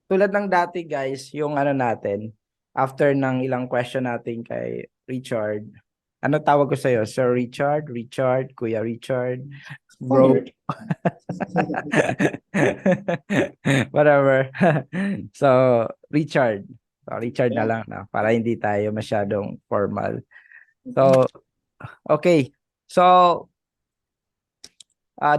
tulad ng dati guys, yung ano natin, after ng ilang question natin kay Richard, ano tawag ko sa'yo? Sir Richard, Richard, Kuya Richard, Call me bro. Rick. Whatever. So, Richard. So, Richard na Yeah. lang na para hindi tayo masyadong formal. So, okay. So,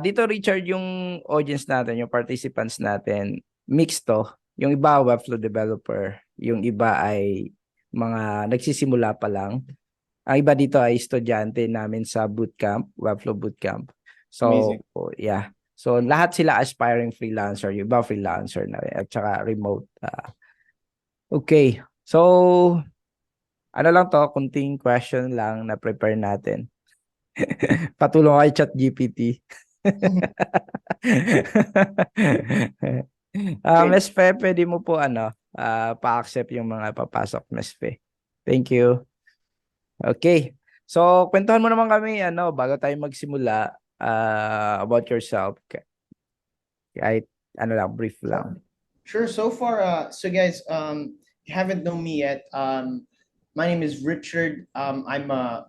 dito Richard, yung audience natin, yung participants natin, mixed to. Yung iba Webflow developer, yung iba ay mga nagsisimula pa lang. Ang iba dito ay estudyante namin sa bootcamp, Webflow bootcamp. So, Amazing. yeah. So, lahat sila aspiring freelancer, yung iba freelancer na rin, at saka remote. Okay. So, ano lang to, kunting question lang na prepare natin. Patulong kay ChatGPT. Great. Miss Fe, pwede mo po pa-accept yung mga papasok, Miss Fe. Thank you. Okay. So, kwentuhan mo naman kami, bago tayo magsimula, about yourself. Kahit, brief lang. Sure. So far, so guys, you haven't known me yet. My name is Richard. I'm a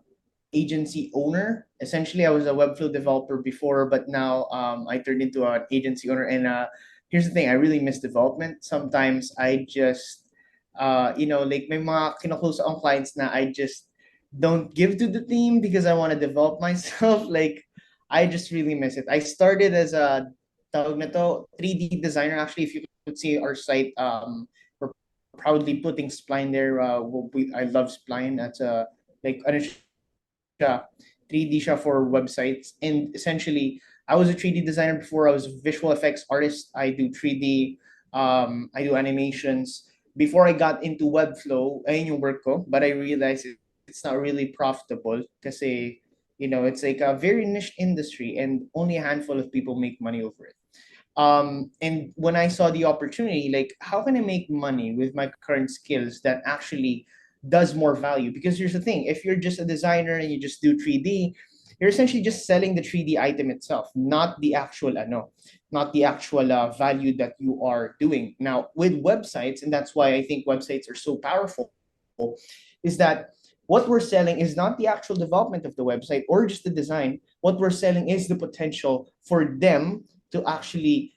agency owner. Essentially, I was a Webflow developer before, but now I turned into an agency owner. And here's the thing: I really miss development. Sometimes I just, like may mga kino-close akong clients na I just don't give to the team because I want to develop myself. Like I just really miss it. I started as a tawag na to, 3D designer. Actually, if you could see our site, we're proudly putting Spline there. I love Spline. That's a like ano siya, 3D siya for websites. And essentially, I was a 3D designer before. I was a visual effects artist. I do 3D, I do animations. Before I got into Webflow, ayun yung work ko. But I realized it's not really profitable kasi, it's like a very niche industry and only a handful of people make money over it. And when I saw the opportunity, like how can I make money with my current skills that actually does more value? Because here's the thing: if you're just a designer and you just do 3D, you're essentially just selling the 3D item itself, not the actual not the actual value that you are doing. Now with websites, and that's why I think websites are so powerful, is that what we're selling is not the actual development of the website or just the design. What we're selling is the potential for them to actually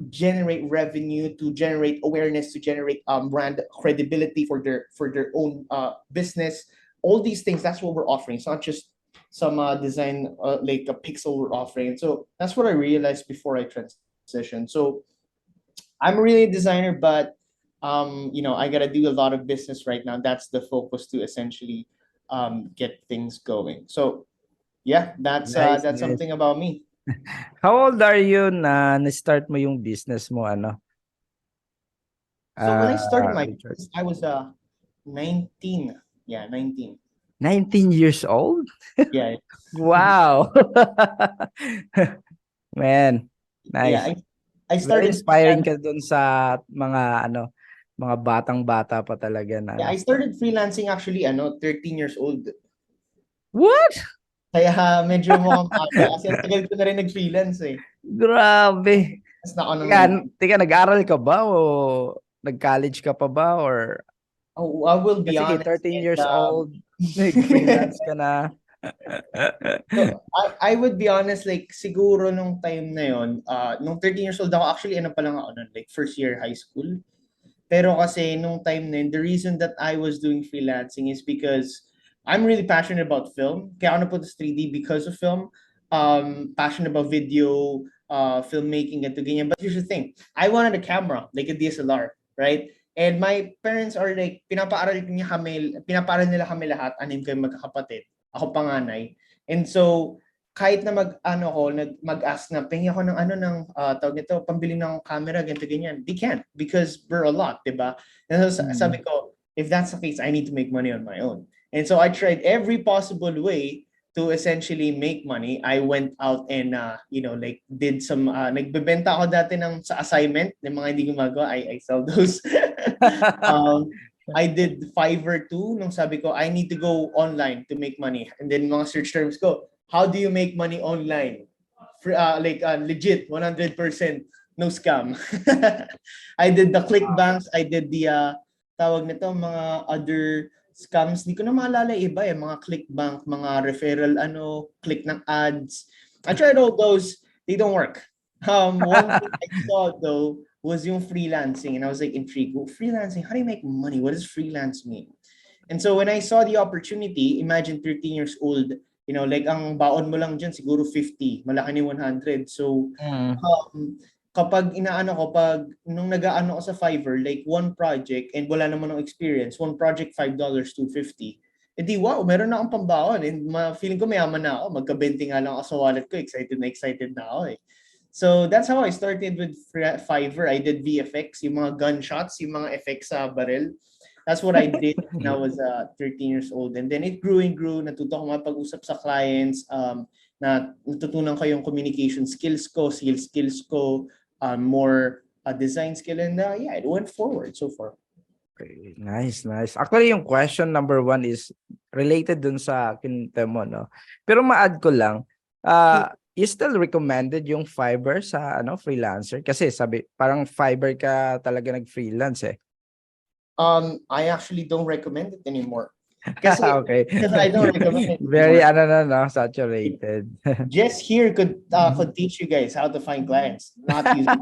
generate revenue, to generate awareness, to generate brand credibility for their own business. All these things, that's what we're offering. It's not just some design like a pixel we're offering. So that's what I realized before I transitioned. So I'm really a designer, but I gotta do a lot of business right now. That's the focus to essentially get things going. So yeah, Nice, that's nice. something about me. How old are you na na-start mo yung business mo, So when I started my Richard? business, I was 19. Yeah, 19. 19 years old? Yeah, Wow. Man, yeah. nice. I Very started inspiring freelance. ka dun sa mga batang-bata pa talaga na Yeah, I started freelancing actually 13 years old. What? Kaya medyo mukhang aga kasi ang tagal ko na rin nag-freelance eh. Grabe. Mas na ako ng Teka, 19. teka, nag-aral ka ba o nag-college ka pa ba or Oh, I will be kasi honest 13 and years old, nag-freelance ka na. so I would be honest, like siguro nung time na yon, nung 13 years old ako, actually ano pa lang ako nun, like first year high school. Pero kasi nung time na yun, the reason that I was doing freelancing is because I'm really passionate about film. Kaya ako napunta sa 3D because of film. Passionate about video, filmmaking, and ganyan. But here's the thing. I wanted a camera, like a DSLR, right? And my parents are like, pinapaaral nila kami lahat, anim kayo magkakapatid. Ako panganay. And so, kahit na mag-ask na pengi ako ng tawag nito, pambili ng camera ganito ganyan, they can't because we're a lot, 'di ba? And so sabi Mm. ko, if that's the case, I need to make money on my own. And so I tried every possible way to essentially make money. I went out and like did some nagbebenta ako dati ng sa assignment ng mga hindi gumagawa. I sell those. um, I did Fiverr too nung sabi ko I need to go online to make money. And then mga search terms ko, how do you make money online? Legit 100%. no scam. I did the clickbanks, I did the tawag nito mga other scams. Di ko na maalala iba eh, mga clickbank, mga referral click ng ads. I tried all those, they don't work. One thing I saw though was yung freelancing, and I was like intrigued. Well, freelancing, how do you make money? What does freelance mean? And so when I saw the opportunity, imagine 13 years old, like ang baon mo lang dyan siguro 50, malaki ni 100. So kapag nung nag-aano ko sa Fiverr, like one project and wala naman ng experience, one project $5, 250. Di wow, meron na akong pambaon and feeling ko mayaman na ako. Magka-20 nga lang ako sa wallet ko, excited na ako eh. So that's how I started with Fiverr. I did VFX, yung mga gunshots, yung mga effects sa barrel. That's what I did when I was 13 years old. And then it grew and grew. Natuto ko mapag-usap sa clients. Natutunan ko yung communication skills ko, sales skills ko, more design skill. And yeah, it went forward so far. Okay, nice. Actually, yung question number 1 is related dun sa kinita mo, no? Pero ma-add ko lang, you still recommended yung Fiverr sa freelancer? Kasi sabi, parang Fiverr ka talaga nag-freelance eh. I actually don't recommend it anymore. Kasi, okay. because I don't recommend it Very anymore. saturated. Just here could teach you guys how to find clients, not using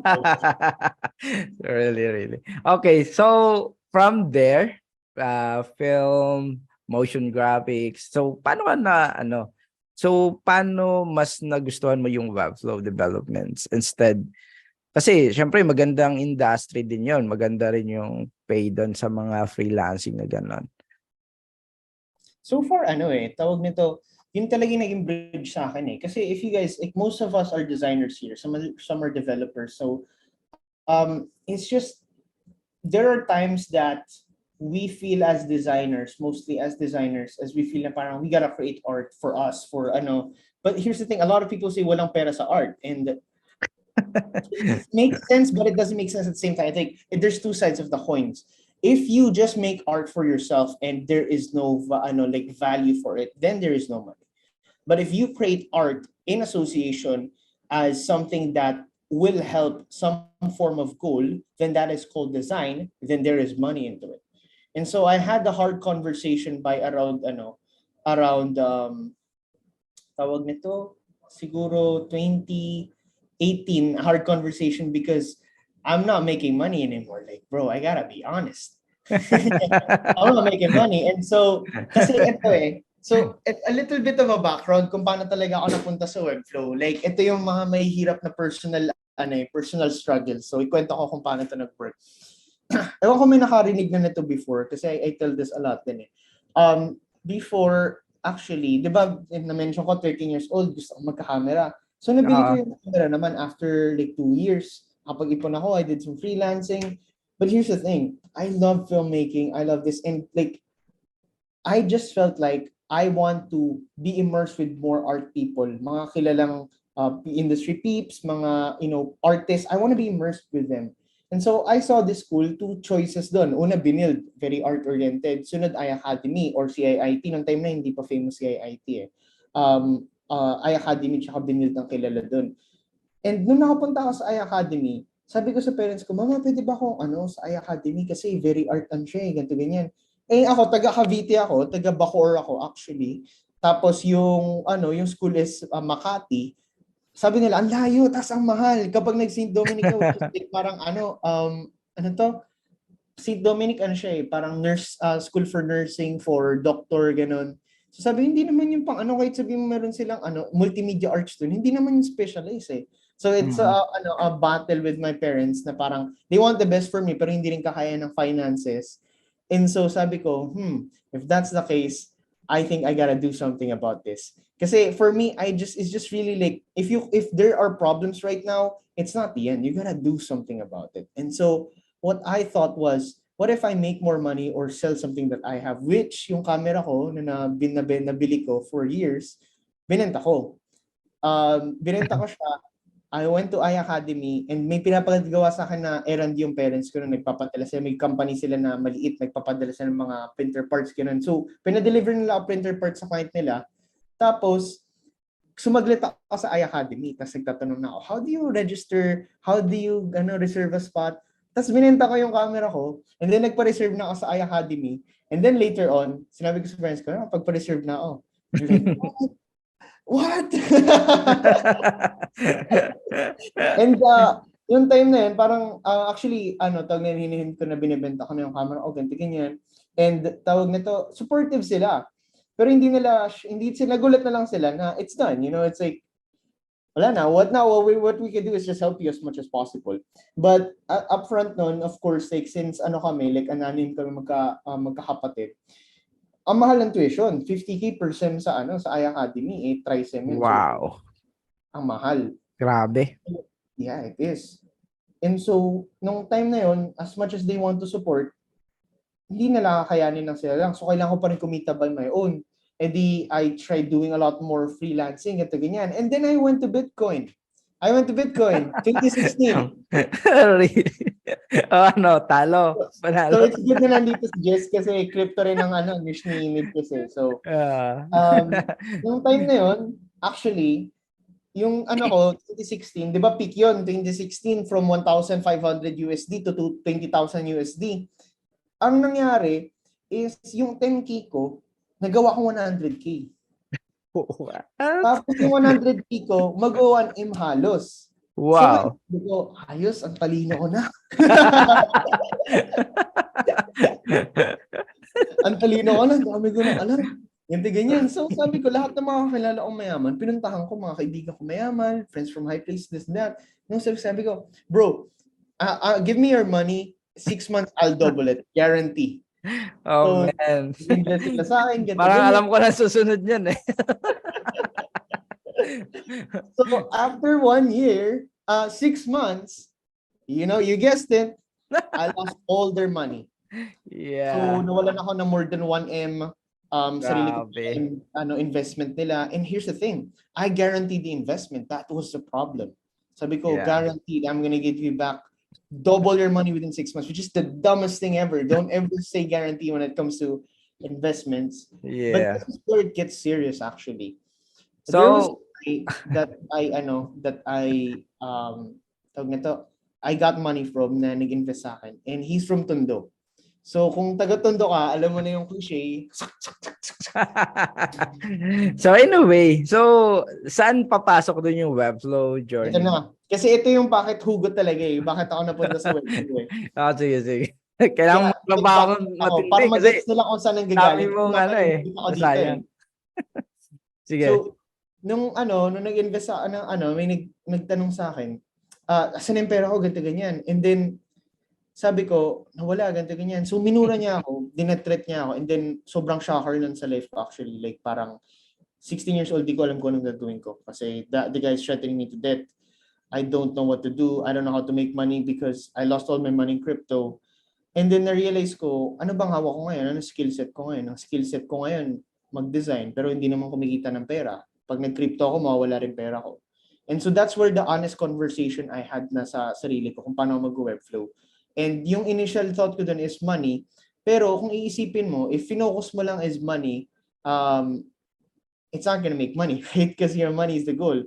really. Okay, so from there, film, motion graphics. So paano mas nagustuhan mo yung Webflow developments instead? Kasi syempre magandang industry din 'yon, maganda rin yung pay doon sa mga freelancing na gano'n. So far tawag nito, yun talaga yung naging bridge sa akin eh. Kasi if you guys, like most of us are designers here, some are developers. So it's just, there are times that we feel as designers, mostly as designers, as we feel na parang we gotta create art for us, for But here's the thing, a lot of people say walang pera sa art, and it makes sense, but it doesn't make sense at the same time. I think there's two sides of the coins. If you just make art for yourself and there is no value for it, then there is no money. But if you create art in association as something that will help some form of goal, then that is called design, then there is money into it. And so I had the hard conversation by around tawag nito, siguro 2018, hard conversation because I'm not making money anymore. Like, bro, I gotta be honest. I'm not making money. And so, kasi ito eh, so a little bit of a background kung paano talaga ako napunta sa Webflow. Like, ito yung mga mahihirap na personal struggles. So, ikwento ko kung paano ito nag-work. Ewan ko may nakarinig na nito before kasi I tell this a lot din eh. Before, actually, di ba, na-mention ko 13 years old, gusto ko magka-camera. So, nabili ko yung camera naman after like 2 years. Kapag ipon ako, I did some freelancing. But here's the thing, I love filmmaking, I love this, and like, I just felt like I want to be immersed with more art people, mga kilalang industry peeps, mga artists. I want to be immersed with them. And so I saw this school, 2 choices doon. Una, Binild, very art-oriented. Sunod, iAcademy or CIIT. Noong time na hindi pa famous CIIT eh. iAcademy tsaka Binild ang kilala doon. And nung nakapunta ako sa iAcademy, sabi ko sa parents ko, Mama, pwede ba akong sa iAcademy kasi very art siya, ganito ganyan. Eh ako, taga Cavite ako, taga Bacoor ako actually. Tapos yung school is Makati. Sabi nila, ang layo, tas ang mahal. Kapag nag-St. Dominic ka, which is like parang St. Dominic siya eh, parang nurse, school for nursing, for doctor, ganun. So sabi, hindi naman yung kahit sabihin mo meron silang multimedia arts dun, hindi naman yung specialize eh. So it's a battle with my parents na parang they want the best for me pero hindi rin kakaya ng finances. And so sabi ko, if that's the case, I think I gotta do something about this. Kasi for me, it's just really like if there are problems right now, it's not the end. You gotta do something about it. And so what I thought was, what if I make more money or sell something that I have, which yung camera ko na nabili ko for years, binenta ko. Binenta ko siya. I went to iAcademy and may pinapagawa sa akin na errand yung parents ko na nagpapadala sila. May company sila na maliit, nagpapadala sila ng mga printer parts. Ganun. So, pinadeliver nila ang printer parts sa client nila. Tapos, sumaglit ako sa iAcademy, tapos nagtatanong na ako, how do you register? How do you reserve a spot? Tapos binenta ko yung camera ko, and then nagpa-reserve na ako sa iAcademy. And then later on, sinabi ko sa friends ko, pagpa-reserve na ako. They're like, what? And yung time na yun, parang actually, tawag na hinihin ko na binibenta ko na yung camera, ganti ganyan. And tawag nito, supportive sila. Pero hindi sila, nagulat na lang sila na it's done. It's like, wala na, what we can do is just help you as much as possible. But upfront nun, of course, like since kami, like ananim kami magkakapatid, ang mahal ng tuition, 50K per sem sa iAcademy, 8 trisem yun. Wow. So, ang mahal. Grabe. Yeah, it is. And so, nung time na yon, as much as they want to support, hindi nila kakayanin lang sila lang. So, kailangan ko pa rin kumita by my own. And I tried doing a lot more freelancing at ganyan. And then I went to Bitcoin. 2016. Really? Talo. Panalo. So, it's good na nandito si Jess kasi crypto rin ang niche ni Mid kasi. So, yung time na yon, actually, yung ko, 2016, di ba peak yun, 2016 from 1,500 USD to 20,000 USD. Ang nangyari is yung 10K ko, nagawa ko 100K. Tapos yung 100K ko, mag-1M halos. Wow. So, ayos, ang talino ko na. Ang talino ko na, dami ko na alam. Ganti ganyan. So sabi ko, lahat ng mga kakilala kong mayaman, pinuntahan ko mga kaibigan ko mayaman, friends from high place, this and that. Nung sabi ko, bro, give me your money, 6 months, I'll double it. Guarantee. Oh, so, man. Invest sila sa akin. Parang alam ko na susunod yan eh. So after 1 year, 6 months, you guessed it, I lost all their money. Yeah. So nawalan ako ng more than 1M sarili ko investment nila. And here's the thing, I guaranteed the investment. That was the problem. Sabi ko, guaranteed, I'm gonna give you back double your money within 6 months, which is the dumbest thing ever. Don't ever say guarantee when it comes to investments. Yeah. But this is where it gets serious, actually. So there was I got money from na nag-invest sa akin, and he's from Tondo. So kung taga-Tondo ka, alam mo na yung cliche. So anyway, saan papasok dun yung Webflow journey? Ito na. Kasi ito yung bakit hugot talaga eh. Bakit ako napunta sa Webflow eh. Sige. Kailangan magpapakon matindi. Para mag-gets nila kung saan ang gagaling. Sayang. Sige. So, nung nag-invest sa may nagtanong sa akin, asan yung pera ko, ganito ganyan. And then, sabi ko, nawala, ganito ganyan. So, minura niya ako, dinatreat niya ako, and then, sobrang shocker nun sa life ko actually. Like, parang 16 years old, di ko alam kung anong gagawin ko. Kasi the guy is threatening me to death. I don't know what to do. I don't know how to make money because I lost all my money in crypto. And then, na-realize ko, ano bang hawak ko ngayon? Ano skill set ko ngayon? Ang skill set ko ngayon, mag-design, pero hindi naman kumikita ng pera. Pag nag-crypto ako, mawawala rin pera ko. And so, that's where the honest conversation I had na sa sarili ko kung paano mag-Webflow. And yung initial thought ko dun is money. Pero kung iisipin mo, if finocus mo lang is money, it's not gonna make money, right? Because your money is the goal.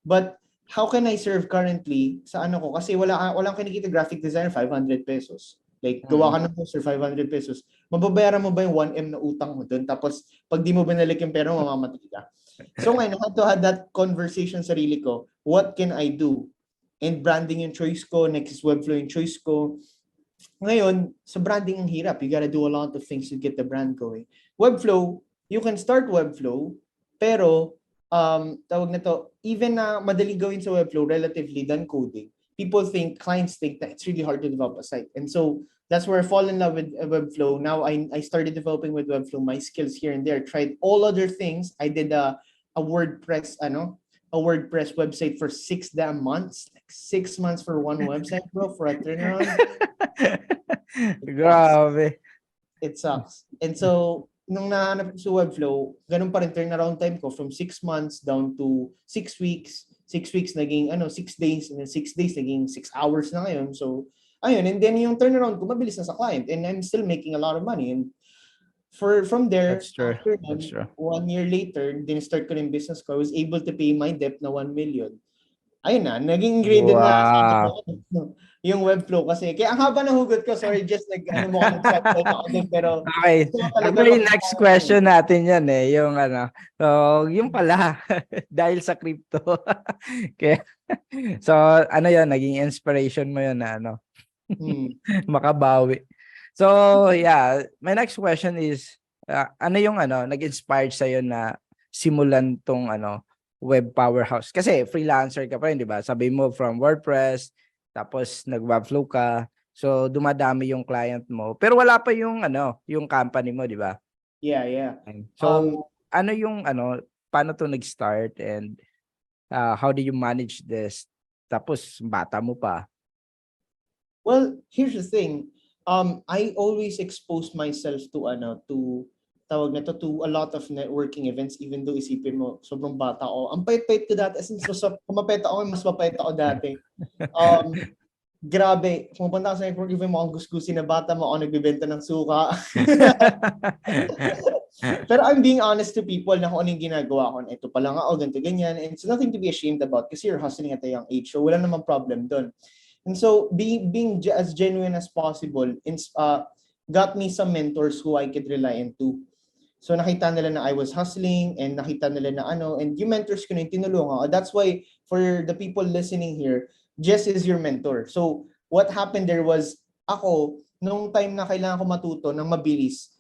But how can I serve currently sa ko? Kasi walang kinikita graphic designer, 500 pesos. Like, gawa ka ng poster, 500 pesos. Mababayaran mo ba yung 1M na utang mo dun? Tapos, pag di mo binalik yung pera, mamamatay ka. So ngayon, I had to have that conversation sa sarili ko. What can I do? And branding yung choice ko, next is Webflow yung choice ko. Ngayon, sa branding ang hirap. You gotta do a lot of things to get the brand going. Webflow, you can start Webflow, pero tawag na to, even na madali gawin sa Webflow relatively than coding, clients think that it's really hard to develop a site. And so that's where I fall in love with Webflow. Now I started developing with Webflow, my skills here and there. Tried all other things. I did a WordPress, a WordPress website for 6 damn months. Like 6 months for one website, bro, for a turnaround. Grabe. It sucks. And so, nung nahanap ko sa Webflow, ganun pa rin turnaround time ko from 6 months down to 6 weeks. 6 weeks naging 6 days, and then 6 days naging 6 hours na ngayon. So, ayun, and then yung turnaround ko mabilis na sa client, and I'm still making a lot of money. And From there, That's true. after That's nun, true. 1 year later, din start ko ng business ko. I was able to pay my debt na 1 million. Ayun na, naging graded na sana ko Wow. yung Webflow kasi. Kaya ang haba ng hugot ko, sorry, just ano mo ako, nag-sideline ako din, pero Okay. gusto ko talaga Actually, makita next ko question natin yan eh. Yung ano. So, yung pala. Dahil sa crypto. Kaya, so, ano yan, naging inspiration mo yun na ano, makabawi. So, yeah, my next question is, ano yung ano, nag-inspired sa'yo na simulan tong ano, web powerhouse? Kasi freelancer ka pa rin, di ba? Sabi mo from WordPress, tapos nag-Webflow ka. So, dumadami yung client mo. Pero wala pa yung ano, yung company mo, di ba? Yeah. So, ano yung ano, paano to nag-start and how do you manage this? Tapos, bata mo pa. Well, here's the thing. I always expose myself to tawag na to a lot of networking events, even though isipin mo sobrang bata ako. Ang pait-pait ko dati, as in kumapait ako, mas mapait ako dati. Grabe, pumunta ako sa network event mo, ang gusgusin na bata mo, ako nagbibenta ng suka. Pero I'm being honest to people na kung ano yung ginagawa ko. Ito pala nga, ganito, ganyan. And it's nothing to be ashamed about kasi you're hustling at a young age. So wala namang problem doon. And so being as genuine as possible got me some mentors who I could rely into. So nakita nila na I was hustling and nakita nila na and yung mentors ko na yung tinulungan. That's why for the people listening here, Jess is your mentor. So what happened there was ako, nung time na kailangan ko matuto ng mabilis,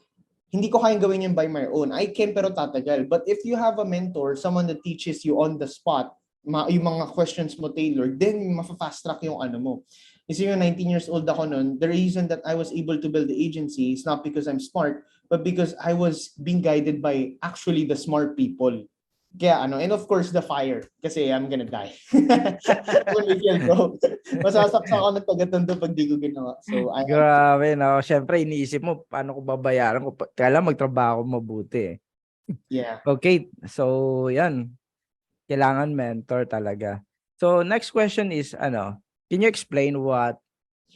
hindi ko kayang gawin yun by my own. I can pero tatagal. But if you have a mentor, someone that teaches you on the spot, yung mga questions mo tailored, then ma-fast track yung mo. Kasi yung 19 years old ako noon, the reason that I was able to build the agency is not because I'm smart, but because I was being guided by actually the smart people. Kaya and of course the fire, kasi I'm gonna die. When we kill, bro. Masasaksa ako ng taga-tondo pag di ko ginawa. So I have to. Grabe, no? Siyempre, iniisip mo, paano ko babayaran ko? Kailangan magtrabaho mabuti. Yeah. Okay, so yan. Kailangan mentor talaga. So, next question is, can you explain what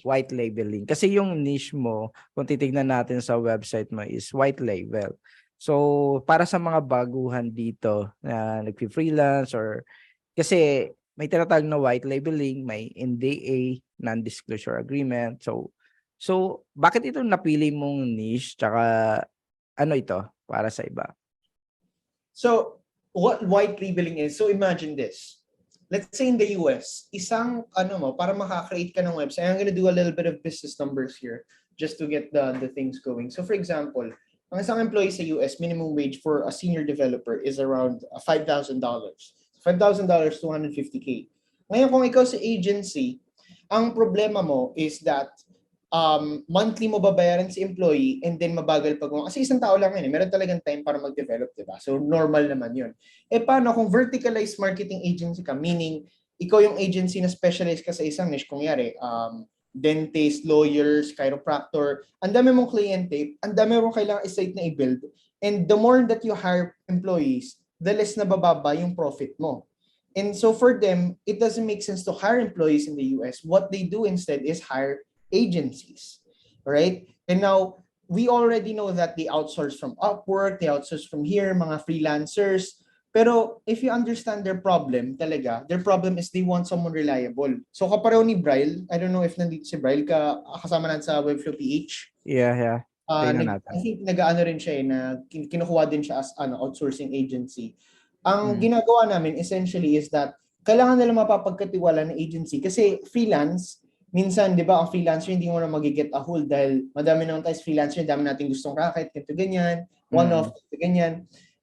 white labeling? Kasi yung niche mo, kung titignan natin sa website mo, is white label. So, para sa mga baguhan dito na nag-freelance or kasi may tinatawag na white labeling, may NDA, non-disclosure agreement. So bakit ito napili mong niche? Tsaka ano ito para sa iba? So, what white labeling is, so imagine this. Let's say in the US, isang para makakreate ka ng website, I'm gonna do a little bit of business numbers here just to get the things going. So for example, ang isang employee sa US, minimum wage for a senior developer is around $5,000. $5,000, 250K. Ngayon kung ikaw sa agency, ang problema mo is that monthly mo babayaran si employee and then mabagal pag kasi isang tao lang yun meron talagang time para mag-develop, diba? So normal naman yun. Paano kung verticalized marketing agency ka, meaning ikaw yung agency na specialized ka sa isang niche, kung yari dentist, lawyers, chiropractor, ang dami mong kliyente, ang dami mong kailangan site na i-build, and the more that you hire employees, the less na bababa yung profit mo. And so for them, it doesn't make sense to hire employees in the US. What they do instead is hire agencies, right? And now we already know that they outsource from Upwork, they outsource from here, mga freelancers. Pero if you understand their problem, talaga, their problem is they want someone reliable. So kapareho ni Bryle, I don't know if nandito si Bryle, kasama natin sa Webflow PH. Yeah. Tingnan natin. I think nag-ano rin siya na kinukuha din siya as outsourcing agency. Ang ginagawa namin essentially is that kailangan nila mapapagkatiwala ng agency kasi freelance, minsan, di ba, ang freelancer hindi mo na magiget a hold dahil madami naman tayo freelancer, dami nating gustong racket, ganito ganyan, one-off, ganito ganyan.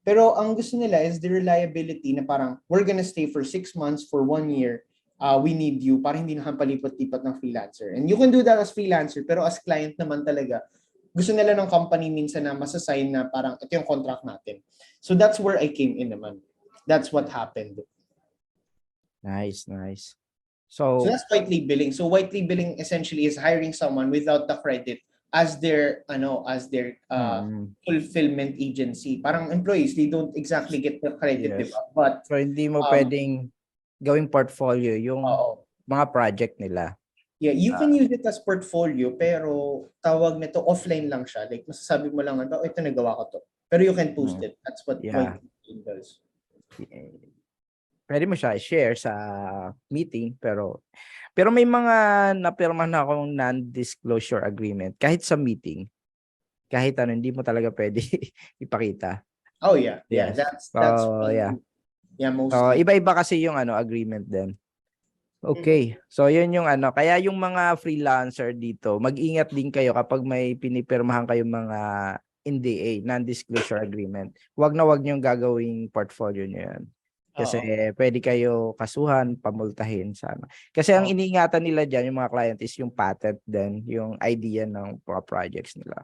Pero ang gusto nila is the reliability na parang, we're gonna stay for 6 months, for 1 year, we need you para hindi na palipot-lipat ng freelancer. And you can do that as freelancer, pero as client naman talaga, gusto nila ng company minsan na masasign na parang ito yung contract natin. So that's where I came in naman. That's what happened. Nice. So that's white labeling. So white labeling essentially is hiring someone without the credit as their fulfillment agency. Parang employees, they don't exactly get the credit, Yes. diba? But so hindi mo pwedeng gawing portfolio yung mga project nila. Yeah, you can use it as portfolio, pero tawag nito offline lang siya. Like, masasabi mo lang, oh, ito nagawa ko to. Pero you can post it. That's what Yeah. LinkedIn does. Pwede mo siya i-share sa meeting, pero may mga napirmahan na akong non-disclosure agreement kahit sa meeting, kahit ano, hindi mo talaga pwede ipakita. Oh yeah, yeah. Yes. That's Yeah. yeah, So, mostly. iba-iba kasi yung agreement din. Okay. Mhm. So, yun yung kaya yung mga freelancer dito, mag-ingat din kayo kapag may pinipirmahan kayong mga NDA, non-disclosure agreement. Wag na wag niyong gagawing portfolio niyo yan. Kasi Oo. pwede kayo kasuhan, pamultahin sana. Kasi ang Oo. iniingatan nila diyan yung mga client is yung patent din, yung idea ng mga projects nila.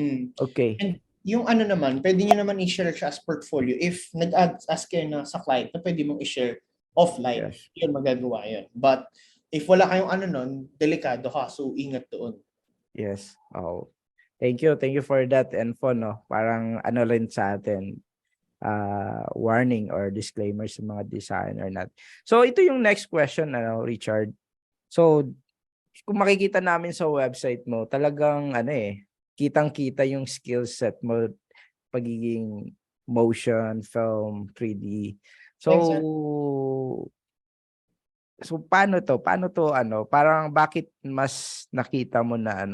Mm. Okay. And yung ano naman, pwede nyo naman i-share siya as portfolio. If nag-ask kayo na sa client na pwede mong i-share offline, Yes. yun magagawa yun. But if wala kayong ano nun, delikado ka, so ingat doon. Yes. Oh. Thank you. Thank you for that info, no. Parang ano rin sa atin, warning or disclaimer sa mga designer natin. So ito yung next question, Richard. So kung makikita namin sa website mo, talagang kitang-kita yung skill set mo, pagiging motion, film, 3D. Thanks, man. So paano to? Parang bakit mas nakita mo na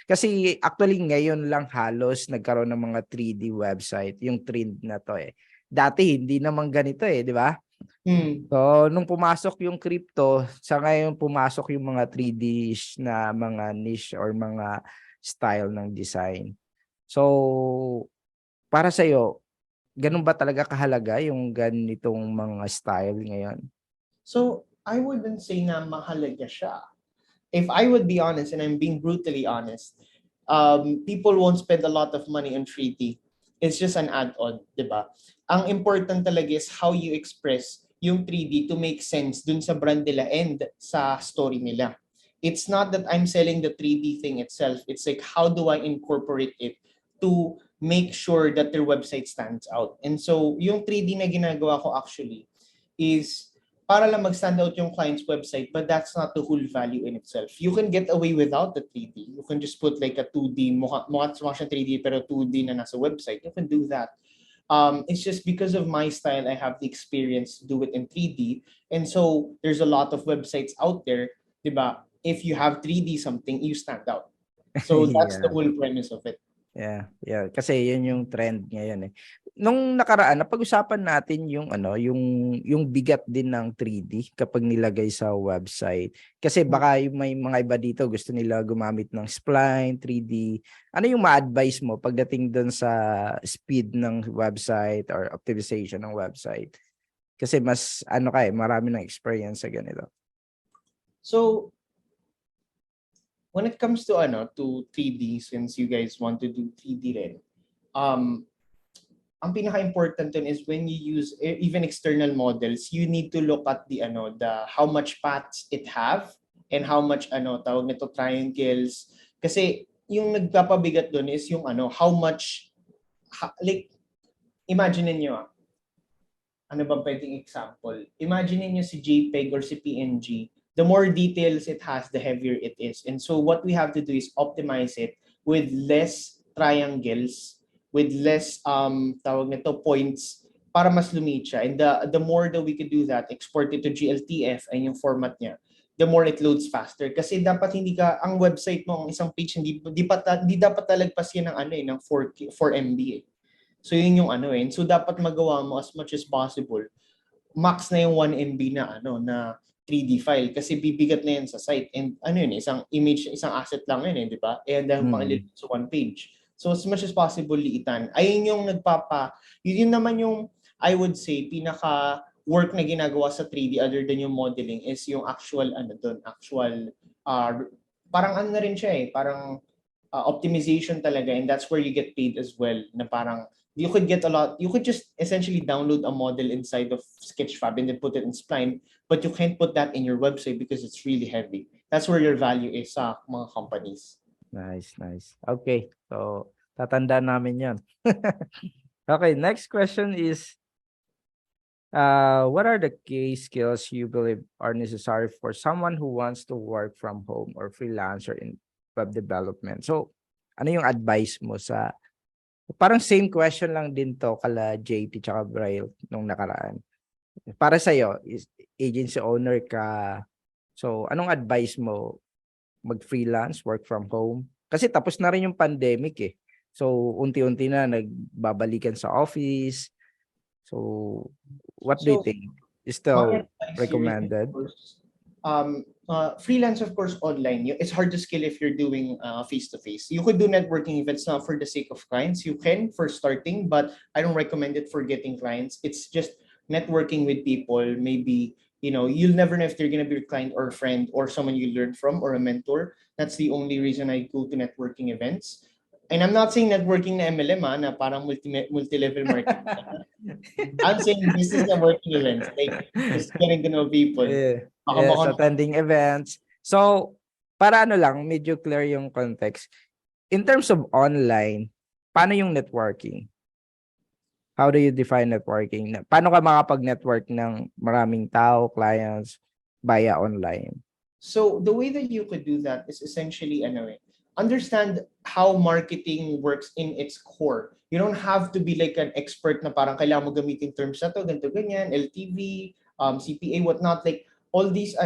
Kasi actually ngayon lang halos nagkaroon ng mga 3D website, yung trend na to eh. Dati hindi naman ganito eh, di ba? Hmm. So nung pumasok yung crypto, sa ngayon pumasok yung mga 3D na mga niche or mga style ng design. So para sa iyo, ganun ba talaga kahalaga yung ganitong mga style ngayon? So, I wouldn't say na mahalaga siya. If I would be honest, and I'm being brutally honest, people won't spend a lot of money on 3D. It's just an add-on, di ba? Ang important talaga is how you express yung 3D to make sense dun sa brand nila and sa story nila. It's not that I'm selling the 3D thing itself. It's like, how do I incorporate it to make sure that their website stands out? And so, yung 3D na ginagawa ko actually is para lang mag-stand out yung client's website, but that's not the whole value in itself. You can get away without the 3D. You can just put like a 2D, mukha siyang 3D pero 2D na nasa website. You can do that. It's just because of my style, I have the experience to do it in 3D. And so there's a lot of websites out there, diba? If you have 3D something, you stand out. So that's the Yeah. whole premise of it. Yeah. Kasi yun yung trend ngayon eh. Nung nakaraan, napag-usapan natin yung yung bigat din ng 3D kapag nilagay sa website. Kasi baka yung may mga iba dito gusto nila gumamit ng spline, 3D. Ano yung ma-advise mo pagdating doon sa speed ng website or optimization ng website? Kasi mas marami ng experience sa ganito. So when it comes to 3D, since you guys want to do 3D rin, ang pinaka-important dun is when you use even external models, you need to look at the how much paths it have and how much tawag nito triangles, kasi yung nagpapabigat dun is yung how much like imagine niyo ano bang pwedeng example? Imagine niyo si JPEG or si PNG. The more details it has, the heavier it is. And so what we have to do is optimize it with less triangles, with less tawag nito points para mas lumit siya. And the more that we could do that, export it to GLTF and yung format niya, the more it loads faster. Kasi dapat hindi ka ang website mo, ang isang page hindi dapat talagpas yan ng 4 MB eh. So yun yung So dapat magawa mo as much as possible. Max na yung 1 MB na 3D file kasi bibigat na yan sa site. And isang image, isang asset lang yun di ba? And dahil pang sa one page. So as much as possible liitan. Ayun yung yun naman yung I would say pinaka work na ginagawa sa 3D other than yung modeling is yung actual parang na rin siya parang optimization talaga, and that's where you get paid as well, na parang you could just essentially download a model inside of Sketchfab and then put it in Spline, but you can't put that in your website because it's really heavy. That's where your value is sa mga companies. Nice. Okay, so tatandaan namin yan. Okay, next question is, What are the key skills you believe are necessary for someone who wants to work from home or freelancer in web development? So, ano yung advice mo sa parang same question lang din to kala JT tsaka Braille nung nakaraan. Para sa'yo, is agency owner ka. So, anong advice mo? Mag-freelance, work from home? Kasi tapos na rin yung pandemic eh. So, unti-unti na nagbabalikan sa office. So, what do you So think? Is my still advice here is, of recommended? course, freelance, of course, online. It's hard to scale if you're doing face to face. You could do networking if it's not for the sake of clients. You can for starting, but I don't recommend it for getting clients. It's just networking with people. Maybe you'll never know if they're gonna be your client or a friend or someone you learn from or a mentor. That's the only reason I go to networking events. And I'm not saying networking na MLM na parang multi-level marketing. I'm saying business networking events, like just getting to know people. Yes, Baka attending events. So, para ano lang, medyo clear yung context. In terms of online, paano yung networking? How do you define networking? Paano ka makapag-network ng maraming tao, clients, via online? So the way that you could do that is essentially understand how marketing works in its core. You don't have to be like an expert na parang kailangan mo gamitin terms na to, ganito ganyan, LTV, CPA, whatnot. Like all these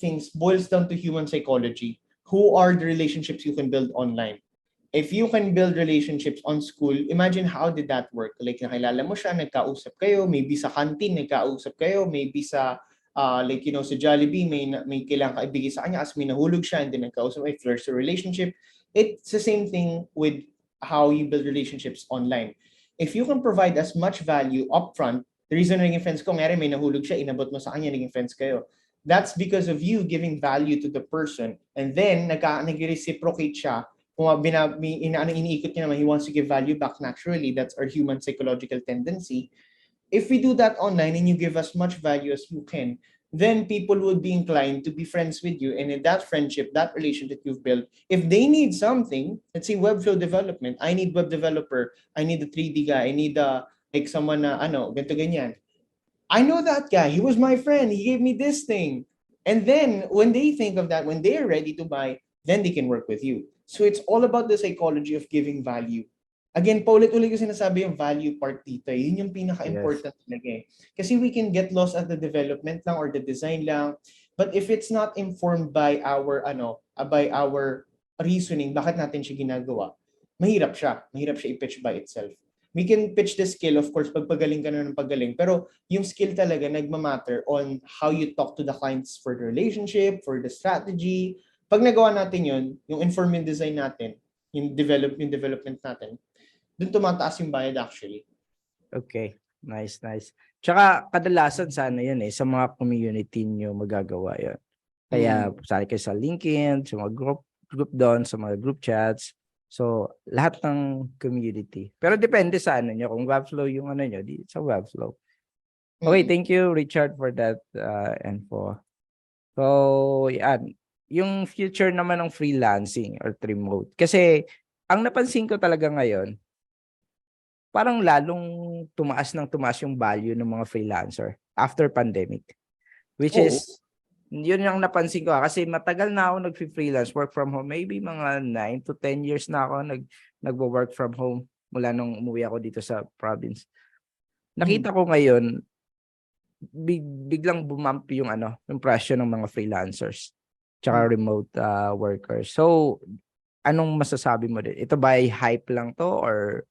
things boils down to human psychology. Who are the relationships you can build online? If you can build relationships on school, imagine how did that work? Like nakilala mo siya, nagkausap kayo, maybe sa canteen nagkausap kayo, maybe sa sa Jollibee may kailangan ka ibigay sa kanya as may nahulog siya and then nagkausap, if there's a relationship, it's the same thing with how you build relationships online. If you can provide as much value upfront, the reason naging friends ko, ngayari may nahulog siya, inabot mo sa kanya, naging friends kayo. That's because of you giving value to the person and then nag-reciprocate siya kung iniikot niya naman, he wants to give value back naturally. That's our human psychological tendency. If we do that online and you give as much value as you can, then people would be inclined to be friends with you. And in that friendship, that relationship you've built, if they need something, let's say Webflow development, I need web developer, I need a 3D guy, I need like someone na ganito ganyan. I know that guy. He was my friend. He gave me this thing. And then when they think of that, when they're ready to buy, then they can work with you. So it's all about the psychology of giving value. Again, paulit-ulit ko sinasabi yung value part dito. Yun yung Yes. pinaka-important talaga eh. Kasi we can get lost at the development lang or the design lang. But if it's not informed by our reasoning, bakit natin siya ginagawa, mahirap siya. Mahirap siya i-pitch by itself. We can pitch the skill, of course, pag pagaling ka na ng pagaling. Pero yung skill talaga nagmamatter on how you talk to the clients for the relationship, for the strategy. Pag nagawa natin yun, yung informed design natin, yung development natin, dun tumataas yung bayad actually. Okay. Nice, nice. Tsaka kadalasan sa ano yun eh, sa mga community nyo magagawa yun. Kaya sali kayo sa LinkedIn, sa mga group doon, sa mga group chats. So, lahat ng community. Pero depende sa ano nyo. Kung Webflow yung ano nyo, di sa Webflow. Okay, thank you, Richard, for that info. So, yan. Yung future naman ng freelancing or remote. Kasi, ang napansin ko talaga ngayon, parang lalong tumaas yung value ng mga freelancer after pandemic. Which Oo. is, yun yung napansin ko kasi matagal na ako nag-freelance, work from home. Maybe mga 9 to 10 years na ako nagwo-work from home mula nung umuwi ako dito sa province. Nakita ko ngayon, biglang bumamp yung yung presyo ng mga freelancers tsaka remote workers. So, anong masasabi mo din? Ito ba ay hype lang to or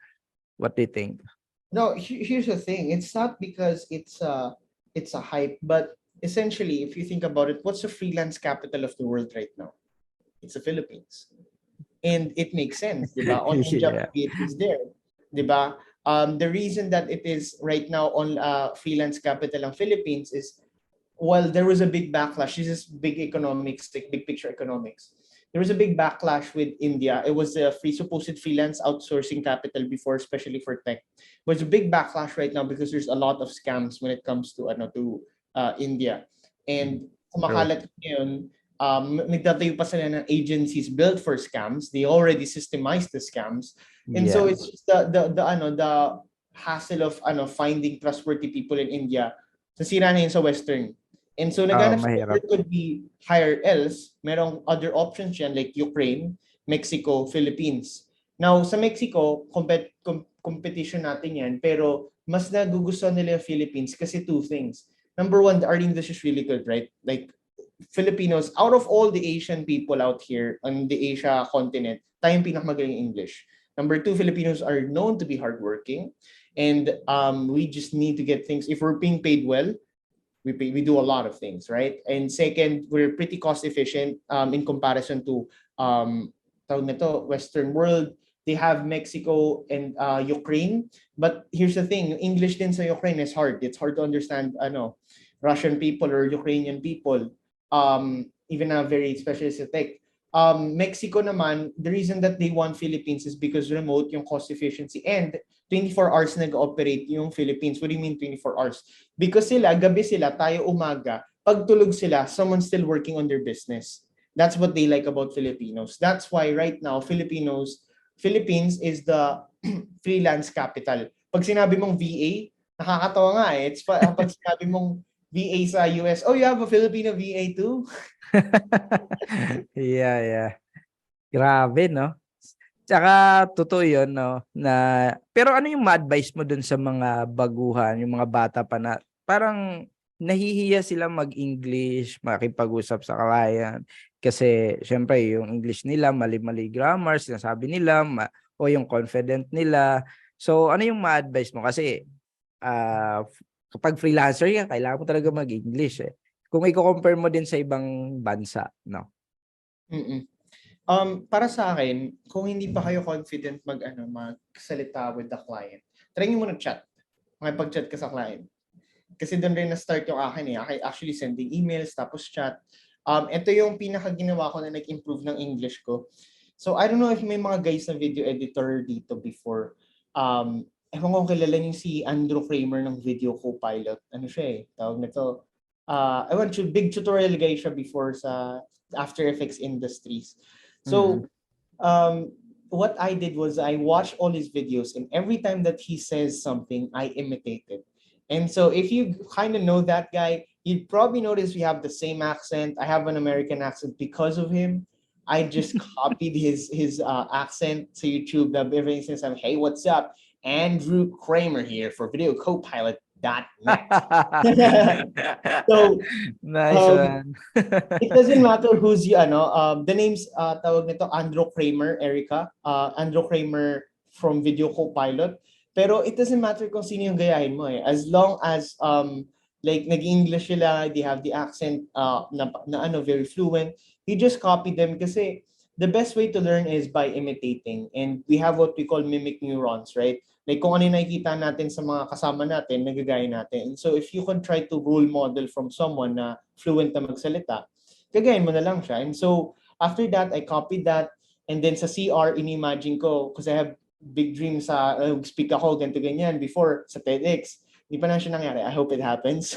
what do you think? No, here's the thing. It's not because it's a hype, but essentially, if you think about it, what's the freelance capital of the world right now? It's the Philippines. And it makes sense, di ba? Online job Yeah. creation is there, di ba? The reason that it is right now on freelance capital ng Philippines is, well, there was a big backlash. This is big economics, like big picture economics. There was a big backlash with India. It was a supposed freelance outsourcing capital before, especially for tech. But it's a big backlash right now because there's a lot of scams when it comes to India. And kumakalat ngayon, nagtatayo pa sila ng agencies built for scams. They already systemized the scams. And so Yeah. it's just the hassle of finding trustworthy people in India, sasira na yun sa Western. And so Oh, naghanap siya, mahirap. there could be higher else, merong other options yan like Ukraine, Mexico, Philippines. Now, sa Mexico, competition natin yan, pero mas nagugustuhan nila yung Philippines kasi two things. Number one, our English is really good, right? Like, Filipinos, out of all the Asian people out here on the Asia continent, tayong pinakamagaling English. Number two, Filipinos are known to be hardworking, and we just need to get things. If we're being paid well, we do a lot of things, right? And second, we're pretty cost efficient in comparison to tawag nito, Western world. They have Mexico and Ukraine, but here's the thing: English din sa Ukraine is hard. It's hard to understand Russian people or Ukrainian people. Even a very specialistic. Mexico naman, the reason that they want Philippines is because remote yung cost efficiency and 24 hours nag-operate yung Philippines. What do you mean 24 hours? Because sila, gabi sila, tayo umaga. Pag tulog sila, someone's still working on their business. That's what they like about Filipinos. That's why right now, Philippines is the freelance capital. Pag sinabi mong VA, nakakatawa nga eh. It's pag sinabi mong VA sa US, oh, you have a Filipino VA too? Yeah, yeah. Grabe, no? Tsaka totoo 'yun, no, na pero ano yung ma-advice mo dun sa mga baguhan, yung mga bata pa na parang nahihiya sila mag-English, makipag-usap sa client kasi siyempre yung English nila mali-mali grammar, sinasabi nila o yung confident nila. So ano yung ma-advice mo kasi kapag freelancer ka kailangan mo talaga mag-English, eh. Kung i-co-compare mo din sa ibang bansa, no? Mm-mm. Para sa akin, kung hindi pa kayo confident magsalita with the client, try nyo muna chat. Makipag-chat ka sa client. Kasi doon rin na-start yung akin eh. I actually sending emails, tapos chat. Ito yung pinaka-ginawa ko na nag-improve ng English ko. So, I don't know if may mga guys na video editor dito before. Ewan ko kilala niyo si Andrew Kramer ng Video Copilot. Ano siya eh, tawag nito. Big tutorial guy siya before sa After Effects industries. So, what I did was I watched all his videos, and every time that he says something, I imitate it. And so if you kind of know that guy, you'd probably notice we have the same accent. I have an American accent because of him. I just copied his accent to YouTube. That everything says, "Hey, what's up? Andrew Kramer here for VideoCopilot.net." So Nice um, one. it doesn't matter who's the name's tawag nito Andrew Kramer, Erica. Andrew Kramer from Video Copilot. Pero it doesn't matter kung sino yung gayahin mo eh. As long as like nag-English sila, they have the accent na very fluent, you just copy them kasi the best way to learn is by imitating. And we have what we call mimic neurons, right? Like kung ano yung nakikita natin sa mga kasama natin, nagagaya natin. And so if you can try to role model from someone na fluent na magsalita, gagayin mo na lang siya. And so after that, I copied that. And then sa CR, inimagine ko, because I have big dreams sa speak ako, ganito ganyan, before sa TEDx. Hindi pa na siya nangyari. I hope it happens.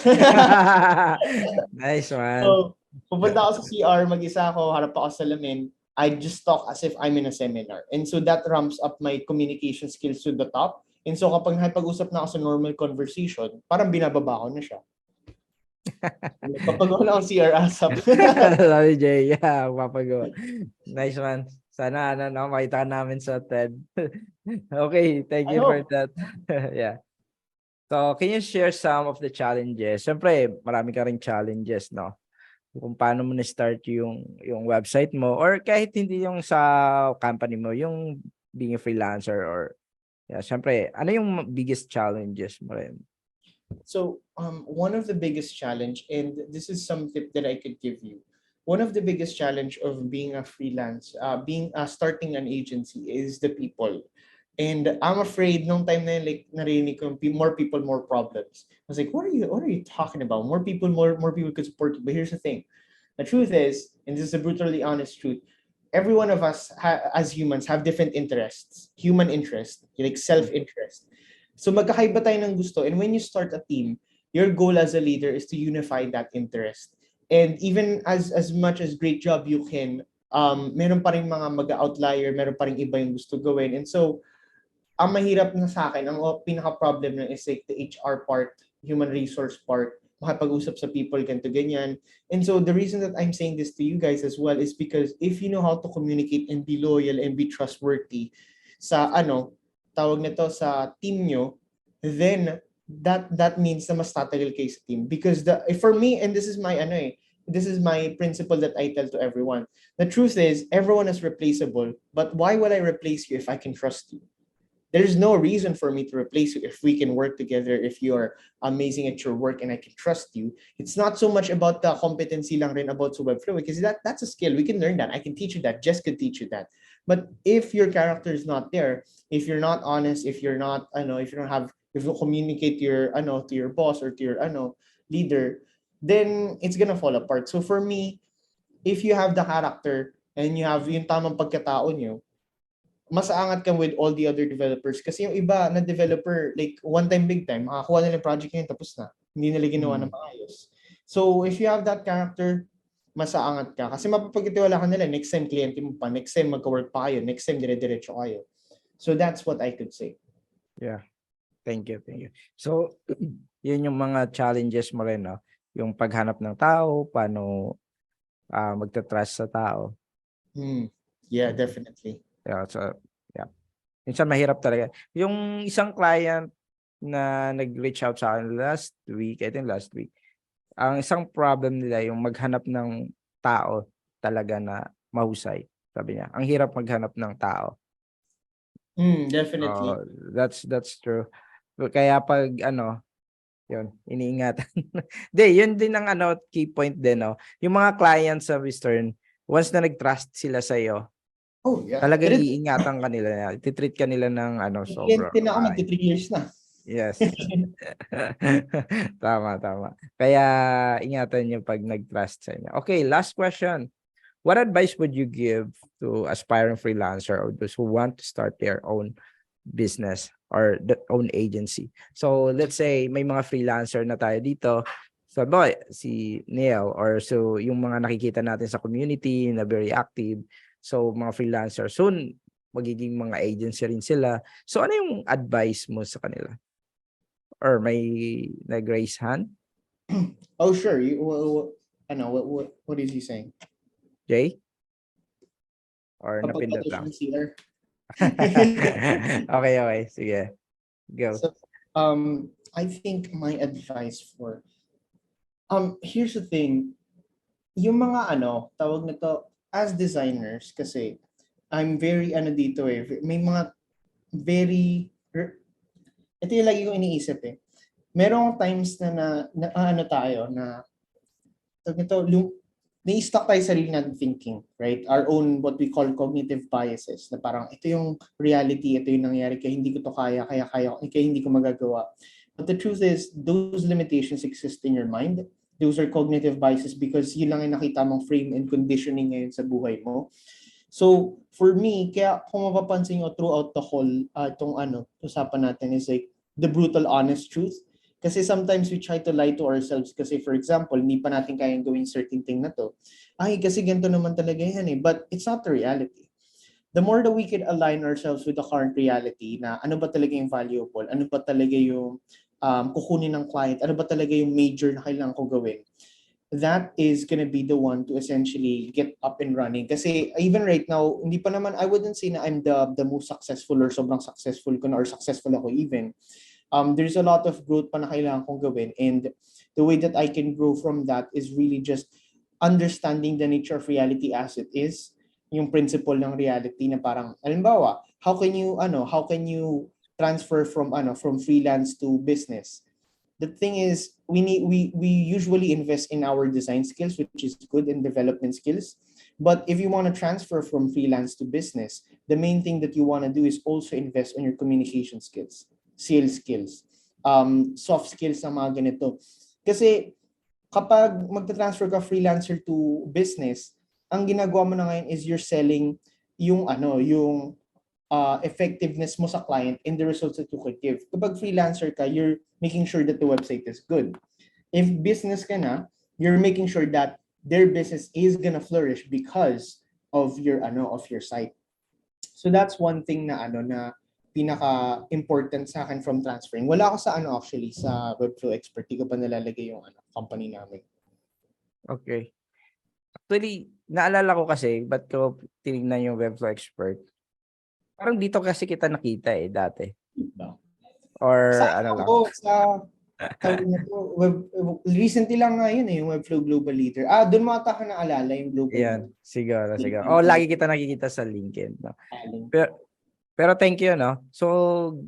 Nice one. So, pupunta ako sa CR, mag-isa ako, harap ako sa salamin. I just talk as if I'm in a seminar. And so that ramps up my communication skills to the top. And so kapag nakipag-usap na ako sa normal conversation, parang binababa ko na siya. Kapag wala akong CR ASAP. Love you, Jay. Yeah, papagawa. Nice one. Sana makita ka namin sa TED. Okay, thank I you for hope. that. Yeah. So, can you share some of the challenges? Siyempre, marami ka ring challenges, no? Kung paano mo na-start yung website mo or kahit hindi yung sa company mo, yung being a freelancer or yeah, siyempre, ano yung biggest challenges mo rin? So one of the biggest challenge, and this is some tip that I could give you. One of the biggest challenge of being a freelance, starting an agency is the people. And I'm afraid nung time na yun, like narinig ko more people, more problems. I was like, what are you talking about? More people, more people could support you. But here's the thing. The truth is, and this is a brutally honest truth, every one of us as humans have different interests, human interest, like self-interest. So magkakaiba tayo ng gusto. And when you start a team, your goal as a leader is to unify that interest. And even as much as great job you can, meron pa rin mga mag-outlier, meron pa rin iba yung gusto gawin. And so ang mahirap na sa akin, ang pinaka-problem na is like the HR part, human resource part, makipag-usap sa people, ganito, ganyan. And so the reason that I'm saying this to you guys as well is because if you know how to communicate and be loyal and be trustworthy sa tawag nito sa team nyo, then that means na mas tatagal kayo sa team. Because for me, and this is my this is my principle that I tell to everyone. The truth is, everyone is replaceable, but why would I replace you if I can trust you? There's no reason for me to replace you if we can work together, if you're amazing at your work and I can trust you. It's not so much about the competency lang rin about sa Webflow, because that's a skill. We can learn that. I can teach you that. Jess could teach you that. But if your character is not there, if you're not honest, if you're not, if you don't have, if you communicate to your boss or to your leader, then it's gonna fall apart. So for me, if you have the character and you have yung tamang pagkatao nyo, mas aangat ka with all the other developers. Kasi yung iba na developer, like one time, big time, makakuha nila yung project niya, tapos na. Hindi nila ginawa ng maayos. So if you have that character, mas aangat ka. Kasi mapapagkitiwala ka nila, next time kliyente mo pa, next time magka-work pa kayo, next time dire-diretso kayo. So that's what I could say. Yeah. Thank you, thank you. So, yun yung mga challenges mo rin, no? Yung paghanap ng tao, paano magta-trust sa tao. Yeah, definitely. Yeah, so, yeah. Minsan mahirap talaga. Yung isang client na nag-reach out sa akin last week, ang isang problem nila yung maghanap ng tao talaga na mahusay. Sabi niya, ang hirap maghanap ng tao. Definitely. That's true. Kaya pag yun, iniingatan. Yun din ang key point din, no. Yung mga clients sa Western, once na nag-trust sila sa iyo, yeah. talagang iingatan ka nila. Ititreat ka nila ng sobrang Kliyente na ako, magti 3 years na. Yes. Tama. Kaya ingatan niyo pag nag-trust sa inyo. Okay, last question. What advice would you give to aspiring freelancer or those who want to start their own business or their own agency? So let's say may mga freelancer na tayo dito. So si Neil or so yung mga nakikita natin sa community na very active. So mga freelancer soon magiging mga agency rin sila. So ano yung advice mo sa kanila? Or may nag-raise hand? Oh, sure. What is he saying? Jay? Or napindot lang? Okay. Sige. Go. So, I think my advice for here's the thing. Yung mga tawag nito as designers kasi I'm very dito may mga very ito yung lagi kong iniisip Merong times na tayo na tawag nito na-stuck tayo sa sarili natin thinking, right? Our own, what we call cognitive biases, na parang ito yung reality, ito yung nangyari, kaya hindi ko to kaya hindi ko magagawa. But the truth is, those limitations exist in your mind. Those are cognitive biases because yun lang yung nakita mong frame and conditioning ngayon sa buhay mo. So, for me, kaya kung mapapansin nyo throughout the whole, usapan natin is like the brutal honest truth. Kasi sometimes we try to lie to ourselves kasi for example, hindi pa natin kayang gawin certain thing na to. Ay, kasi ganito naman talaga yan But it's not the reality. The more that we can align ourselves with the current reality na ano ba talaga yung valuable, ano ba talaga yung kukunin ng client, ano ba talaga yung major na kailangan ko gawin, that is gonna be the one to essentially get up and running. Kasi even right now, hindi pa naman, I wouldn't say na I'm the most successful or sobrang successful ko na or successful ako even. There's a lot of growth pa na kailangan kong gawin, and the way that I can grow from that is really just understanding the nature of reality as it is, yung principle ng reality na parang halimbawa, how can you transfer from freelance to business? The thing is, we usually invest in our design skills, which is good, in development skills. But if you want to transfer from freelance to business, the main thing that you want to do is also invest on your communication skills, sales skills, soft skills na mga ganito. Kasi kapag magta-transfer ka freelancer to business, ang ginagawa mo na ngayon is you're selling yung effectiveness mo sa client and the results that you could give. Kapag freelancer ka, you're making sure that the website is good. If business ka na, you're making sure that their business is gonna flourish because of your site. So that's one thing na pinaka-important sa akin from transferring. Wala ako sa actually, sa Webflow expert. Di ko pa nalalagay yung company namin. Okay. Actually, naalala ko kasi, ba't ko tinignan yung Webflow expert? Parang dito kasi kita nakita dati. Diba? Or Sa ano lang. tawag na to, recently lang nga yun yung Webflow Global Leader. Doon mo ata ka naalala yung Global Yan, siguro. Lagi kita nakikita sa LinkedIn. No? Pero thank you, no? So,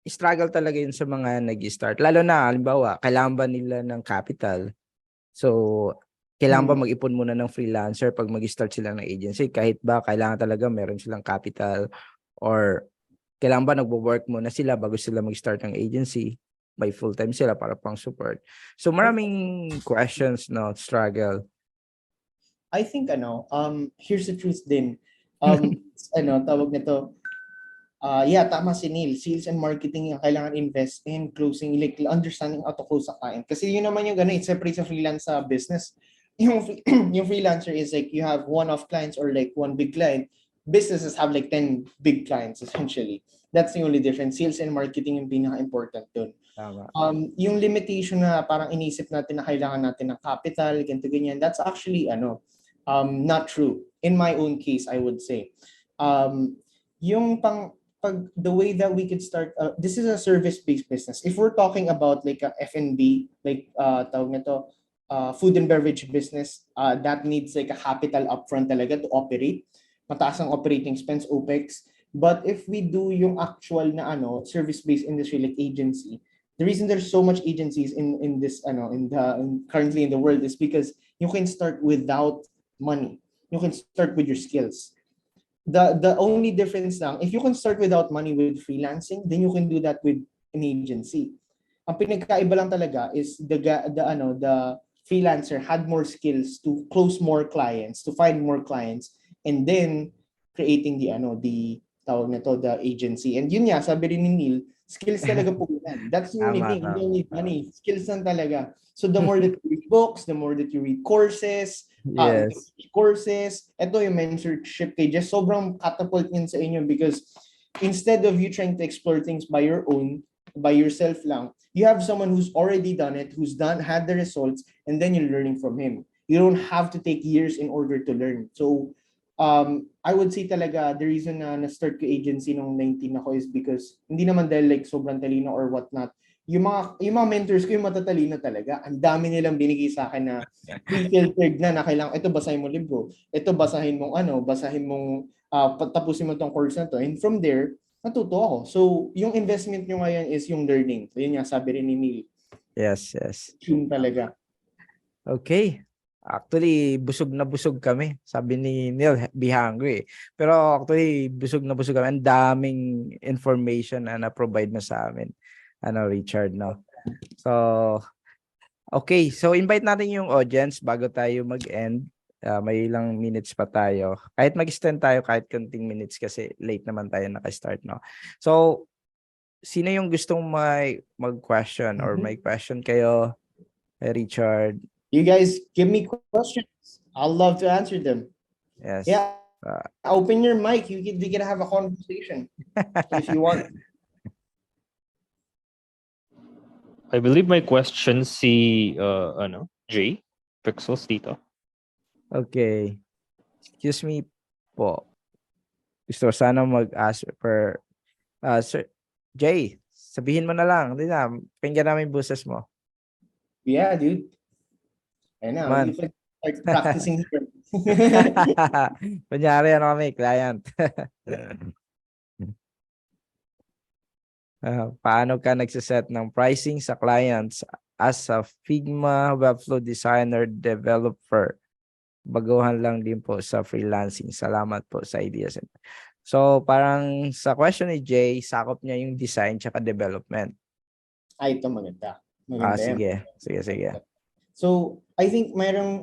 struggle talaga yun sa mga nag-start. Lalo na, halimbawa, kailangan ba nila ng capital? So, kailangan ba mag-ipon muna ng freelancer pag mag-start sila ng agency? Kahit ba kailangan talaga meron silang capital? Or kailangan ba nagwo-work muna sila bago sila mag-start ng agency? May full-time sila para pang support. So, maraming questions, no? Struggle. I think here's the truth din. Tawag nito, tama si Neil. Sales and marketing yung kailangan invest in closing, like understanding how to close a client. Kasi yun naman yung gano'n, it separates a freelance business. Yung freelancer is like you have one-off clients or like one big client. Businesses have like 10 big clients essentially. That's the only difference. Sales and marketing yung pinaka-important dun. Tama. Yung limitation na parang inisip natin na kailangan natin ng capital, ganito ganyan, that's actually not true. In my own case, I would say. Yung the way that we could start, this is a service-based business. If we're talking about like a F&B, like tawag nito, food and beverage business, that needs like a capital upfront talaga to operate. Mataas ang operating expense, OPEX. But if we do yung actual na service-based industry like agency, the reason there's so much agencies in this currently in the world is because you can start without money. You can start with your skills. The only difference lang, if you can start without money with freelancing, then you can do that with an agency. Ang pinagkaiba lang talaga is the freelancer had more skills to close more clients, to find more clients, and then creating the tawag na to, the agency. And yun nga, sabi rin ni Neil, skills talaga po yan. That's the only thing. You don't need money. Skills lang talaga. So the more that you read books, the more that you read courses, ito yung mentorship kay Jess, sobrang catapult yun sa inyo because instead of you trying to explore things by your own, by yourself lang, you have someone who's already done it, had the results, and then you're learning from him. You don't have to take years in order to learn. So I would say talaga the reason na na-start ko agency nung 19 ako is because hindi naman dahil like sobrang talino or whatnot. Yung mga mentors ko yung matatalino talaga. Ang dami nilang binigay sa akin na pre-filtered na kailangan ito basahin mo libro, ito basahin mong tapusin mo tong course na to. And from there, natuto ako. So, yung investment nyo ngayon is yung learning. So, yun nga sabi rin ni Neil. Yes. Yun talaga. Okay. Actually, busog na busog kami. Sabi ni Neil, be hungry. Pero actually, busog na busog kami. Ang daming information na na-provide mo sa amin. Richard, no? So, okay. So, invite natin yung audience bago tayo mag-end. May ilang minutes pa tayo. Kahit mag-extend tayo kahit konting minutes kasi late naman tayo naka-start, no? So, sino yung gustong mag-question or may question kayo, Richard? You guys give me questions. I'll love to answer them. Yes. Yeah. Open your mic. We can have a conversation if you want. I believe my question si Jay Pixels dito. Okay. Excuse me po. Gusto sana mag-ask per Sir Jay, sabihin mo na lang. Hindi na, pinggan namin buses mo. Yeah, dude. I know. Man. You start practicing here. Kunyari, kami, client. Paano ka nagsiset ng pricing sa clients as a Figma, Webflow designer, developer? Baguhan lang din po sa freelancing. Salamat po sa ideas. So, parang sa question ni Jay, sakop niya yung design tsaka development. Ito maganda. Sige. So, I think merong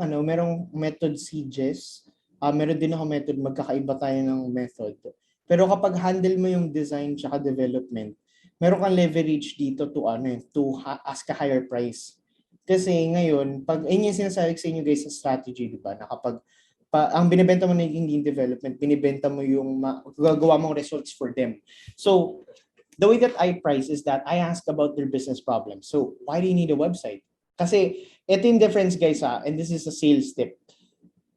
method si Jess. Meron din ako method, magkakaiba tayo ng method. Pero kapag handle mo yung design tsaka development, meron kang leverage dito to ask a higher price. Kasi ngayon, pag yung sinasabi sa inyo guys sa strategy, di ba, na kapag ang binibenta mo na hindi development, binibenta mo yung gagawa mong results for them. So the way that I price is that I ask about their business problem. So why do you need a website? Kasi ito yung difference guys and this is a sales tip.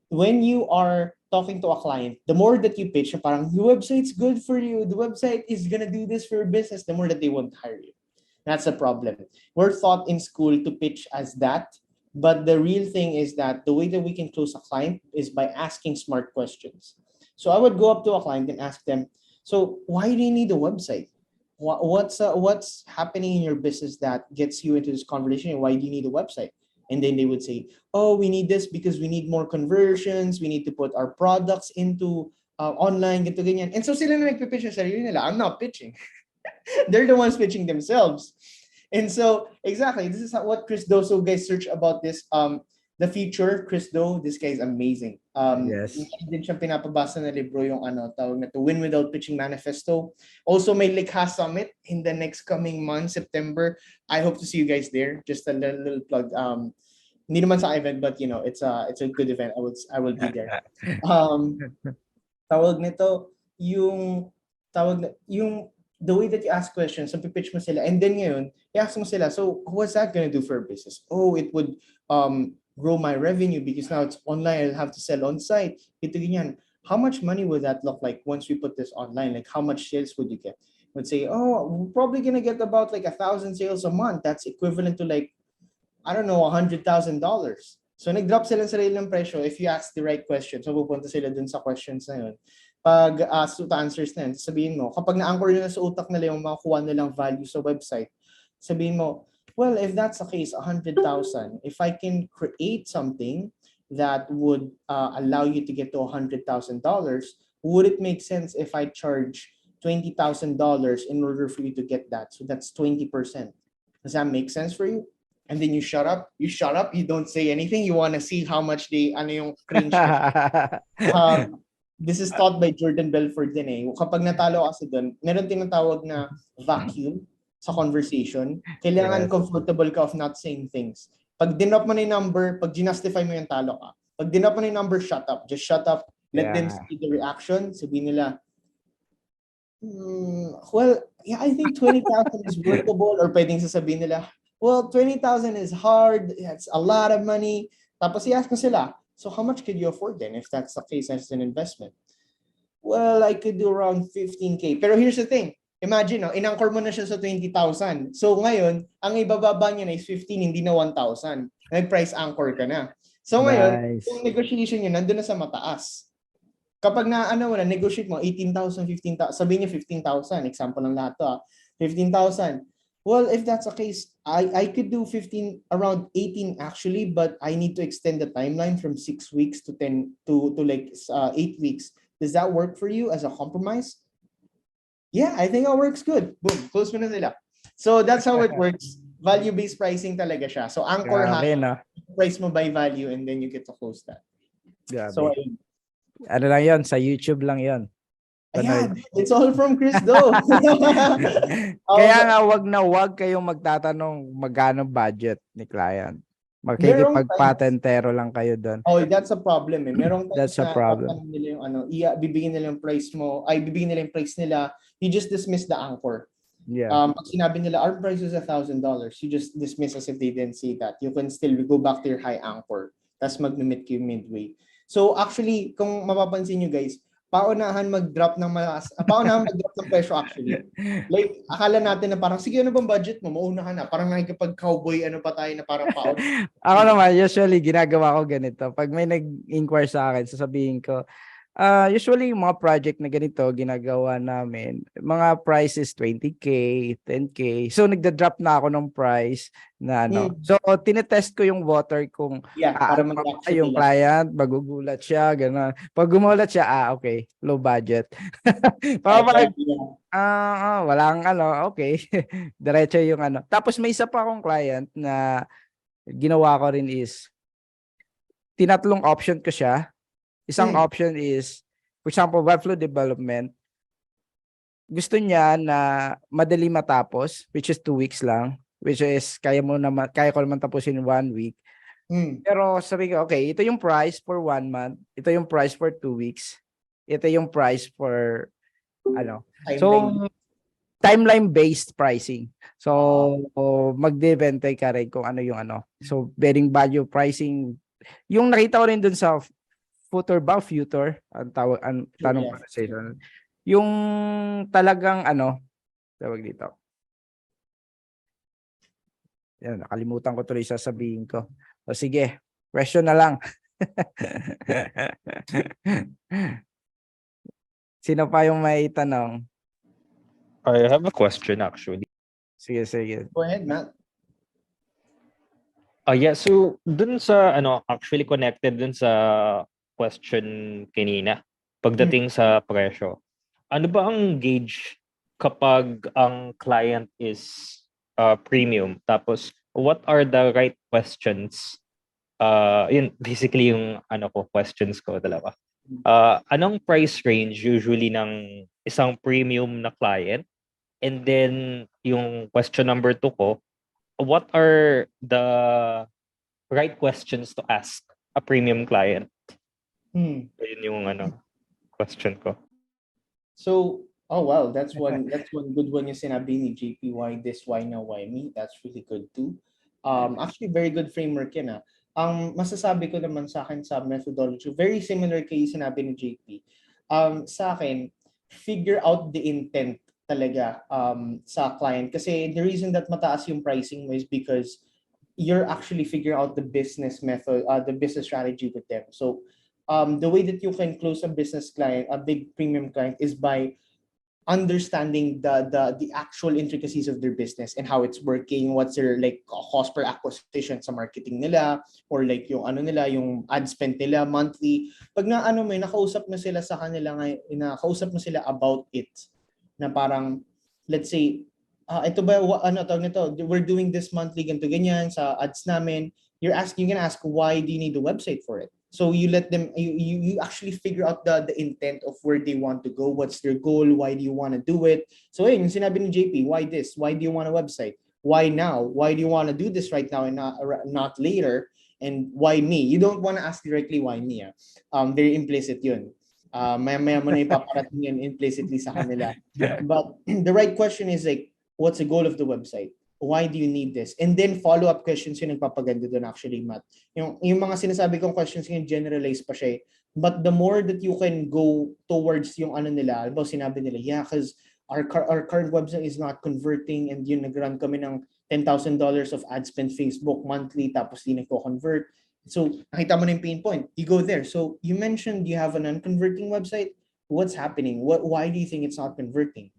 When you are talking to a client, the more that you pitch, parang the website's good for you, the website is gonna do this for your business, the more that they won't hire you. That's the problem. We're taught in school to pitch as that, but the real thing is that the way that we can close a client is by asking smart questions. So I would go up to a client and ask them, so why do you need a website? What's happening in your business that gets you into this conversation, and why do you need a website? And then they would say, oh, we need this because we need more conversions. We need to put our products into online, ganito, ganyan. And so sila na nagpipitch sa sarili nila. I'm not pitching. They're the ones pitching themselves. And so, exactly, this is what Chris Do. So guys, search about this. The future, Chris Do, this guy is amazing. Yes. Din siyang pinapabasa na libro yung tawag na to, Win Without Pitching Manifesto. Also, may Likha Summit in the next coming month, September. I hope to see you guys there. Just a little plug. Hindi naman sa event, but it's a good event. I will be there. Tawag nito, yung the way that you ask questions, so pipitch mo sila, and then ngayon, i-ask mo sila, so what's that gonna do for a business? Oh, it would grow my revenue because now it's online, I'll have to sell on site. Ito ganyan. How much money would that look like once we put this online? Like how much sales would you get? Would say, oh, we're probably gonna get about like 1,000 sales a month. That's equivalent to like, I don't know, $100,000. So nag-drop sila sa sarili ng presyo if you ask the right question. So pupunta sila dun sa questions na yun. Pag to answers na yun, sabihin mo, kapag na-anchor nila sa utak nila yung makukuha nilang value sa website, sabihin mo, well, if that's the case, 100,000, if I can create something that would allow you to get to $100,000, would it make sense if I charge $20,000 in order for you to get that? So that's 20%. Does that make sense for you? And then you shut up, you don't say anything, you want to see how much yung cringe. This is taught by Jordan Belfort din eh. Kapag natalo kasi doon, meron tinatawag na vacuum sa conversation. Kailangan comfortable ka of not saying things. Pag dinop mo na yung number, pag ginustify mo yung talo ka. Pag dinop mo na yung number, shut up. Just shut up. Let them see the reaction. Sabihin nila, well, yeah, I think 20,000 is workable. Or pwedeng sasabihin nila, well, 20,000 is hard. It's a lot of money. Tapos i-ask mo sila, so how much could you afford then if that's the case as an investment? Well, I could do around 15K. Pero here's the thing. Imagine, in-anchor mo na siya sa 20,000. So ngayon, ang ibababa niya na is 15, hindi na 1,000. Nag-price anchor ka na. So ngayon, yung negotiation niya nandun na sa mataas. Kapag negotiate mo 18,000, 15,000, sabihin niya 15,000. Example ng lahat to 15,000. Well, if that's the case, I could do 15, around 18 actually, but I need to extend the timeline from 6 weeks to 10 to like 8 weeks. Does that work for you as a compromise? Yeah, I think it works good. Boom, close mo na sila. So that's how it works. Value-based pricing talaga siya. So anchor price mo by value and then you get to close that. So ano lang yon, sa YouTube lang yon. Ayan, it's all from Chris Do. Kaya nga wag kayong magtatanong magkano budget ni client. Makikipagpatentero lang kayo doon. Oh, that's a problem eh. That's a problem. Nila yung bibigyan nila yung price mo, bibigyan nila yung price nila, you just dismiss the anchor. Yeah. Pag sinabi nila, our price is $1,000, you just dismiss as if they didn't say that. You can still go back to your high anchor. Tapos mag-meet kayo midway. So actually, kung mapapansin nyo guys, paunahan mag-drop ng presyo actually. Like, akala natin na parang, sige, ano bang budget mo? Mauna ka na. Parang nakikipag-cowboy, pa tayo na parang paon. Ako naman, usually, ginagawa ko ganito. Pag may nag-inquire sa akin, sasabihin ko, usually, yung mga project na ganito, ginagawa namin, mga prices 20K, 10K. So, nagda-drop na ako ng price na So, tinetest ko yung water kung para yung client, magugulat siya, gano'n. Pag gumulat siya, okay, low budget. Walang okay. Diretso yung Tapos, may isa pa akong client na ginawa ko rin is, tinatlong option ko siya. Isang option is, for example, Webflow development. Gusto niya na madali matapos, which is 2 weeks lang, which is kaya ko naman tapusin in 1 week. Pero sabi ko, okay, ito yung price for 1 month, ito yung price for 2 weeks, ito yung price for ano. So, timeline-based pricing. So, magde-bente ka rin kung ano yung ano. So, bearing value pricing. Yung nakita ko rin dun sa future, ang tawag, ang tanong pronunciation. Yung talagang ano, tawag dito. Yan, nakalimutan ko tuloy sasabihin ko. O sige, question na lang. Sino pa yung may tanong? I have a question actually. Sige, sige. Go ahead, Matt. Yeah, so dun sa actually connected dun sa question kanina pagdating sa presyo. Ano ba ang gauge kapag ang client is premium? Tapos what are the right questions? Yun basically yung questions ko dalawa. Anong price range usually ng isang premium na client? And then yung question number 2 ko, what are the right questions to ask a premium client? Yun yung question ko. So, oh wow, that's one good one yung sinabi ni JP, why this, why now, why me? That's really good too. Actually very good framework yan. Ang masasabi ko naman sa akin sa methodology, very similar kay sinabi ni JP. Sa akin, figure out the intent talaga sa client, kasi the reason that mataas yung pricing mo is because you're actually figuring out the business method, the business strategy with them. So the way that you can close a business client, a big premium client, is by understanding the actual intricacies of their business and how it's working, what's their like cost per acquisition sa marketing nila, or like yung nila, yung ad spend nila monthly. Pag may nakausap na sila sa kanila, nakausap na sila about it, na parang let's say ito ba tawag nito, we're doing this monthly ganito ganyan sa ads namin, you're gonna ask why do you need the website for it. So you let them, you actually figure out the intent of where they want to go, what's their goal, why do you want to do it. So yung sinabi ni JP, why this, why do you want a website, why now, why do you want to do this right now and not later, and why me. You don't want to ask directly why me. Very implicit yun. Maya mo na ipaparating yun implicitly sa kanila. But the right question is like, what's the goal of the website? Why do you need this? And then follow-up questions yung nagpapaganda doon actually, Matt. Yung mga sinasabi kong questions yung generalize pa siya. But the more that you can go towards yung nila, halimbawa sinabi nila, yeah, because our current website is not converting, and yun nag-run kami ng $10,000 of ad spend Facebook monthly, tapos di nagko-convert. So nakita mo na yung pain point. You go there. So you mentioned you have an unconverting website. What's happening? Why do you think it's not converting?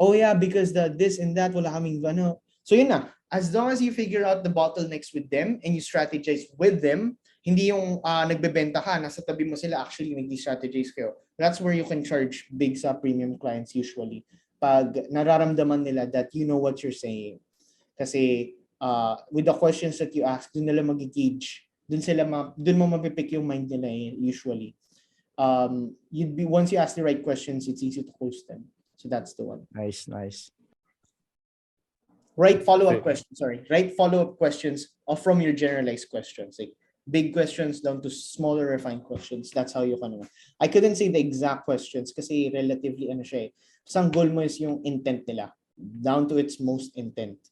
Oh yeah, because this and that, wala kaming ano. So yun na, as long as you figure out the bottlenecks with them and you strategize with them, hindi yung nagbebenta ka, nasa tabi mo sila, actually nag-strategize kayo. That's where you can charge big sa premium clients usually. Pag nararamdaman nila that you know what you're saying. Kasi with the questions that you ask, dun nila mag-gauge. Dun mo mapipick yung mind nila usually. Once you ask the right questions, it's easy to close them. So that's the one. Nice. Right follow-up questions, right follow-up questions from your generalized questions. Like big questions down to smaller refined questions. That's how you can. I couldn't say the exact questions kasi relatively siya eh. Ang goal mo is yung intent nila, down to its most intent.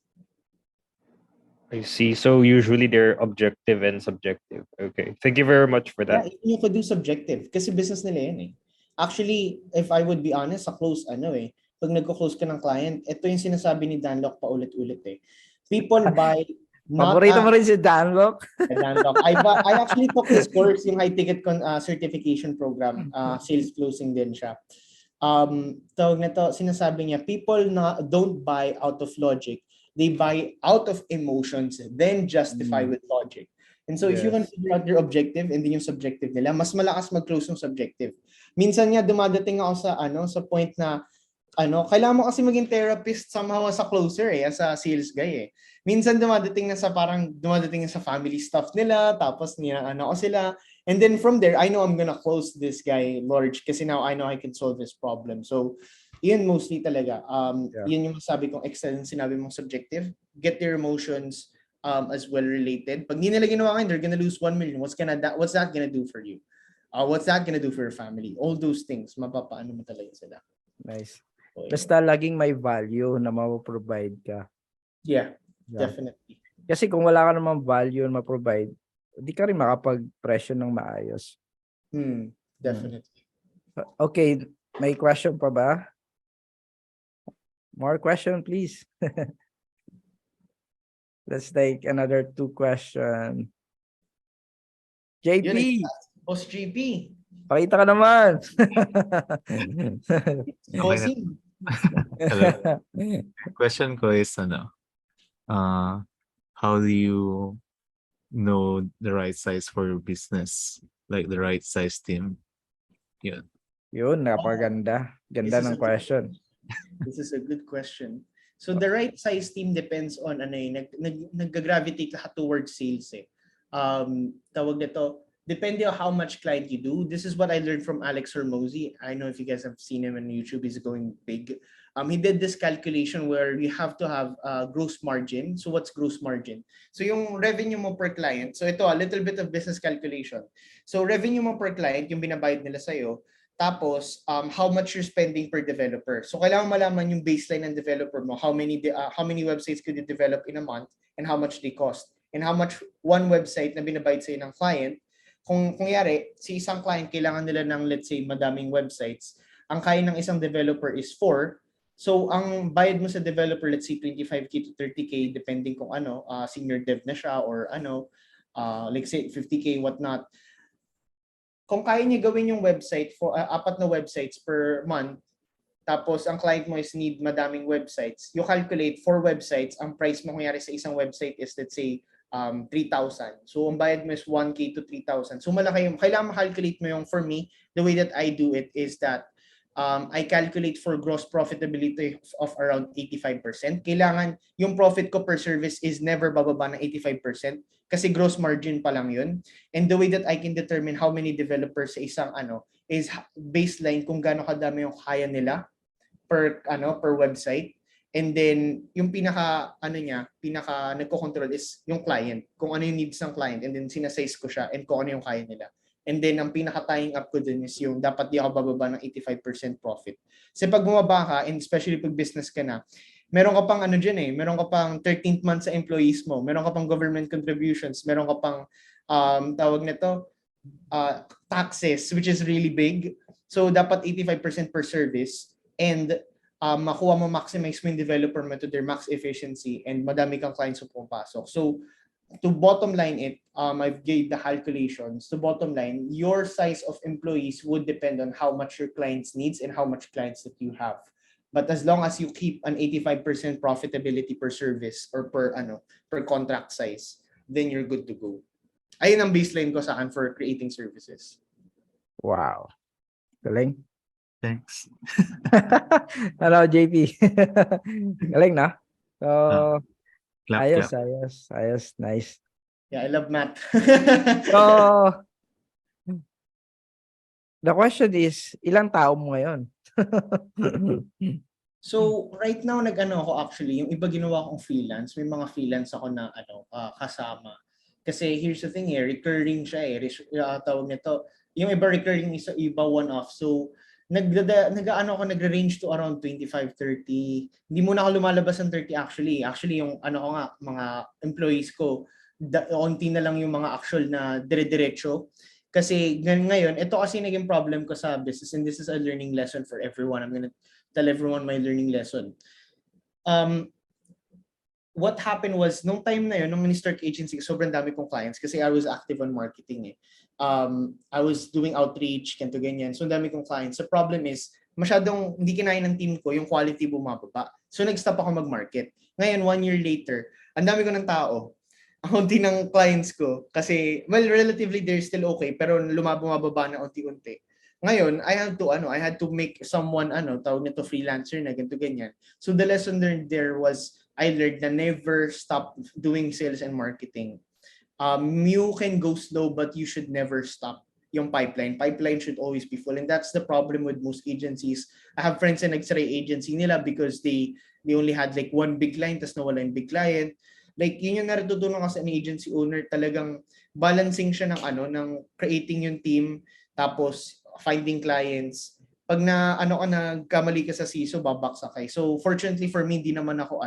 I see. So usually they're objective and subjective. Okay. Thank you very much for that. Yeah, you could do subjective kasi business nila yan eh. Actually, if I would be honest, sa close pag nagko-close ka ng client, ito yung sinasabi ni Danlock pa ulit-ulit eh. People buy not Paborito mo rin si Danlock? Danlock. I actually took his course, yung high ticket certification program, sales closing din siya. Tawag na to, sinasabi niya, people don't buy out of logic. They buy out of emotions, then justify with logic. And so if you can figure out your objective and then yung subjective nila, mas malakas mag-close yung subjective. Minsan nga dumadating ako sa point na kailangan mo kasi maging therapist somehow sa closer as a sales guy eh. Minsan dumadating na sa family stuff nila, tapos ko sila. And then from there, I know I'm gonna close this guy large kasi now I know I can solve this problem. So yun mostly talaga. Yun yung sabi kong excellent, sinabi mong subjective. Get their emotions, as well related. Pag di nila ginawa ngayon, they're gonna lose 1 million. What's that gonna do for you? What's that gonna do for your family? All those things, mapapaano mo talaga sila. Nice. So, Basta laging may value na mapaprovide ka. yeah, Yeah. definitely. Kasi kung wala ka namang value na ma-provide, hindi ka rin makapag-presyo ng maayos. Definitely. Okay, may question pa ba? More question, please. Let's take another 2 question. JP, Boss JP. pakita ka naman. Okay na. Bossing. Hello. Question ko is how do you know the right size for your business? Like the right size team? Yeah. Yun, napaganda. Ganda ng question. This is a good question. So the right size team depends on nag-gravitate lahat towards sales eh. Tawag nito, depende on how much client you do. This is what I learned from Alex Hormozy. I know if you guys have seen him on YouTube, he's going big. He did this calculation where you have to have gross margin. So what's gross margin? So yung revenue mo per client. So ito, a little bit of business calculation. So revenue mo per client, yung binabayad nila sa'yo. Tapos, how much you're spending per developer. So kailangan malaman yung baseline ng developer mo. How many websites could you develop in a month and how much they cost. And how much one website na binabayad sa'yo ng client. Kung yari, si isang client kailangan nila ng let's say madaming websites. Ang kaya ng isang developer is 4. So ang bayad mo sa developer, let's say 25k to 30k depending kung senior dev na siya or like say 50k whatnot. Kung kaya niya gawin yung website for 4 na websites per month, tapos ang client mo is need madaming websites, you calculate 4 websites, ang price mo kung yari sa isang website is let's say 3,000. So ang bayad mo is 1k to 3,000. So malaki yung, kailangan ma-calculate mo yung, for me, the way that I do it is that I calculate for gross profitability of around 85%. Kailangan yung profit ko per service is never bababa ng 85% kasi gross margin pa lang yun. And the way that I can determine how many developers sa isang is baseline kung gaano kadami yung kaya nila per website. And then yung pinaka nagko-control is yung client, kung ano yung needs ng client, and then sinasize ko siya and kung ano yung kaya nila. And then ang pinaka-tying up ko dun is yung dapat di ako bababa ng 85% profit. Kasi pag bumaba ka, and especially pag business ka na, meron ka pang meron ka pang 13th month sa employees mo, meron ka pang government contributions, meron ka pang tawag nito taxes, which is really big. So dapat 85% per service and makuha mo maximize mo yung developer mo to their max efficiency and madami kang clients na pumapasok. So to bottom line it, I've gave the calculations. To bottom line, your size of employees would depend on how much your clients needs and how much clients that you have. But as long as you keep an 85% profitability per service or per contract size, then you're good to go. Ayun ang baseline ko sa akin for creating services. Wow. Galing. Thanks. Hello, JP. Galing na. So, Clap, ayos. Nice. Yeah, I love math. So, the question is, ilang tao mo ngayon? So, right now, ako actually, yung iba ginawa kong freelance, may mga freelance ako na kasama. Kasi here's the thing recurring siya tawag nito, yung iba recurring, iba one-off. So, nagre-range to around 25, 30. Hindi muna ako lumalabas ng 30 actually. Actually, yung mga employees ko, onti na lang yung mga actual na dire-diretso. Kasi ngayon, ito kasi naging problem ko sa business and this is a learning lesson for everyone. I'm gonna tell everyone my learning lesson. What happened was, nung time na yun, nung ni-start agency, sobrang dami kong clients kasi I was active on marketing I was doing outreach, ganito ganyan. So, dami kong clients. The problem is, masyadong hindi kinaya ng team ko, yung quality bumababa. So, nag-stop ako mag-market. Ngayon, 1 year later, ang dami ko ng tao. Ang unti ng clients ko. Kasi, well, relatively, they're still okay, pero bumababa na unti-unti. Ngayon, I had to make someone, tawag nito freelancer na, ganito ganyan. So, the lesson learned there was, I learned na never stop doing sales and marketing. You can go slow, but you should never stop yung pipeline. Pipeline should always be full. And that's the problem with most agencies. I have friends in nag-try agency nila because they only had like one big client, tas nawala yung big client. Like yun yung natutunan ko sa an agency owner, talagang balancing siya ng ng creating yung team, tapos finding clients. Pag na nagkamali ka sa CISO, babaksak ka. So fortunately for me, hindi naman ako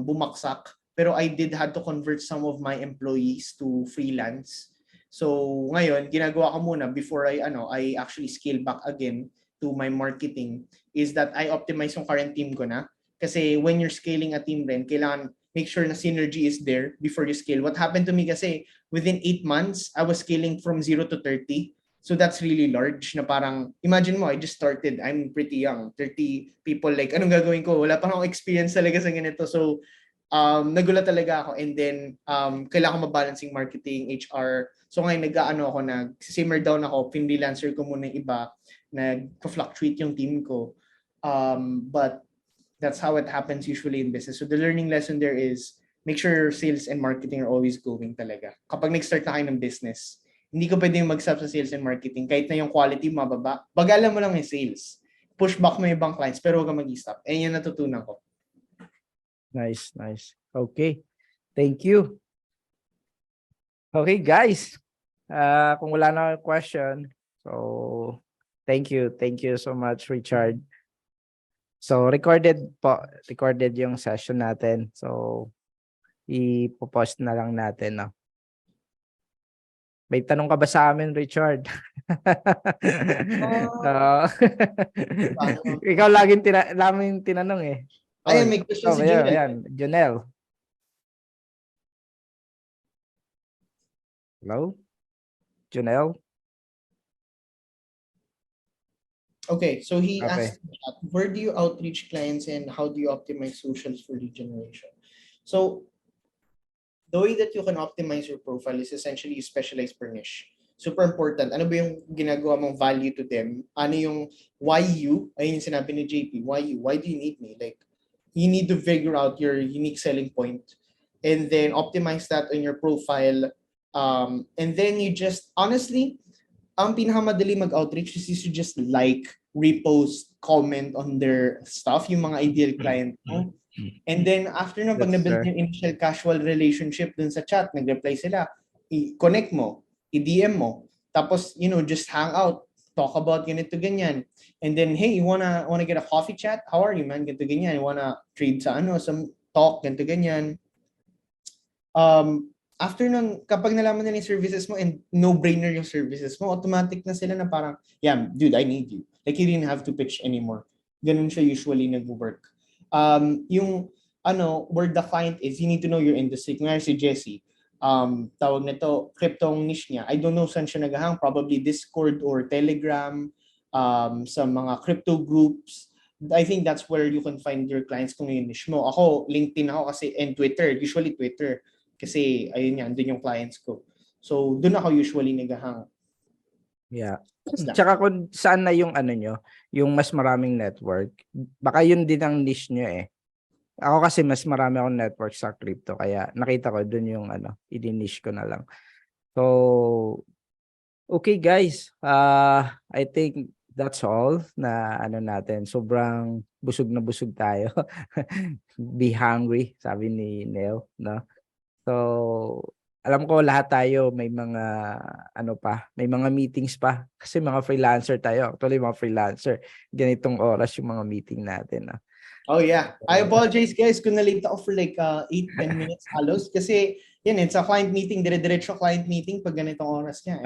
bumaksak, pero I did had to convert some of my employees to freelance. So ngayon, ginagawa ko muna before I actually scale back again to my marketing is that I optimize yung current team ko na. Kasi when you're scaling a team rin, kailangan make sure na synergy is there before you scale. What happened to me kasi within 8 months, I was scaling from 0 to 30. So that's really large na parang, imagine mo, I just started, I'm pretty young, 30 people, like anong gagawin ko? Wala pa akong experience talaga sa ganito. So nagulat talaga ako, and then kailangan ko mabalancing marketing, HR. So ngayon ako, nag-simmer down ako, freelancer ko muna yung iba, nag-fluctuate yung team ko. But that's how it happens usually in business. So the learning lesson there is make sure sales and marketing are always going talaga. Kapag nag-start na kayo ng business, hindi ko pwedeng mag-stop sa sales and marketing kahit na yung quality mababa. Bagalan mo lang yung sales. Push back mo yung ibang clients pero huwag kang mag-stop. Yan yung natutunan ko. Nice, nice. Okay. Thank you. Okay, guys. Kung wala na question, so thank you. Thank you so much, Richard. So recorded yung session natin. So i-post na lang natin, no? May tanong ka ba sa amin, Richard? Ikaw laging tinanong eh. Ayan, may question si Junel. Ayan, Junel. Hello? Junel? Okay, so he Okay. asked, where do you outreach clients and how do you optimize socials for lead generation? So the way that you can optimize your profile is essentially you specialize per niche. Super important. Ano ba yung ginagawa mong value to them? Ano yung why you? Ayun yung sinabi ni JP. Why you? Why do you need me? Like, you need to figure out your unique selling point and then optimize that on your profile. And then you just, honestly, ang pinakamadali mag-outreach is you just like, repost, comment on their stuff, yung mga ideal client mo. And then after na pag na-build yung initial casual relationship dun sa chat, nag-reply sila, i-connect mo, i-DM mo, tapos just hang out, talk about ganito ganyan. And then hey, you wanna get a coffee chat? How are you, man? Ganito ganyan. You wanna trade sa some talk, ganito ganyan. After nun, kapag nalaman nila yung services mo and no-brainer yung services mo, automatic na sila na parang, yeah, dude, I need you. Like you didn't have to pitch anymore. Ganun siya usually nag-work. Yung where the client is, you need to know your industry. Kung si Jesse, tawag nito, crypto niche niya. I don't know saan siya naghahang, probably Discord or Telegram, sa mga crypto groups. I think that's where you can find your clients kung yung niche mo. Ako, LinkedIn ako kasi, and Twitter, usually Twitter. Kasi, ayun yan, dun yung clients ko. So, dun ako usually naghahang. Yeah. Tsaka kung saan na yung nyo, yung mas maraming network, baka yun din ang niche nyo eh. Ako kasi mas marami akong network sa crypto, kaya nakita ko dun yung i-niche ko na lang. So, okay guys, I think that's all na natin. Sobrang busog na busog tayo. Be hungry, sabi ni Neo, no? So, alam ko lahat tayo may mga may mga meetings pa kasi mga freelancer tayo. Actually, mga freelancer, ganitong oras yung mga meeting natin. Oh yeah. I apologize guys kung na-late ako for like 8-10 minutes halos kasi yan, it's a client meeting, dire-diretso client meeting pag ganitong oras niya.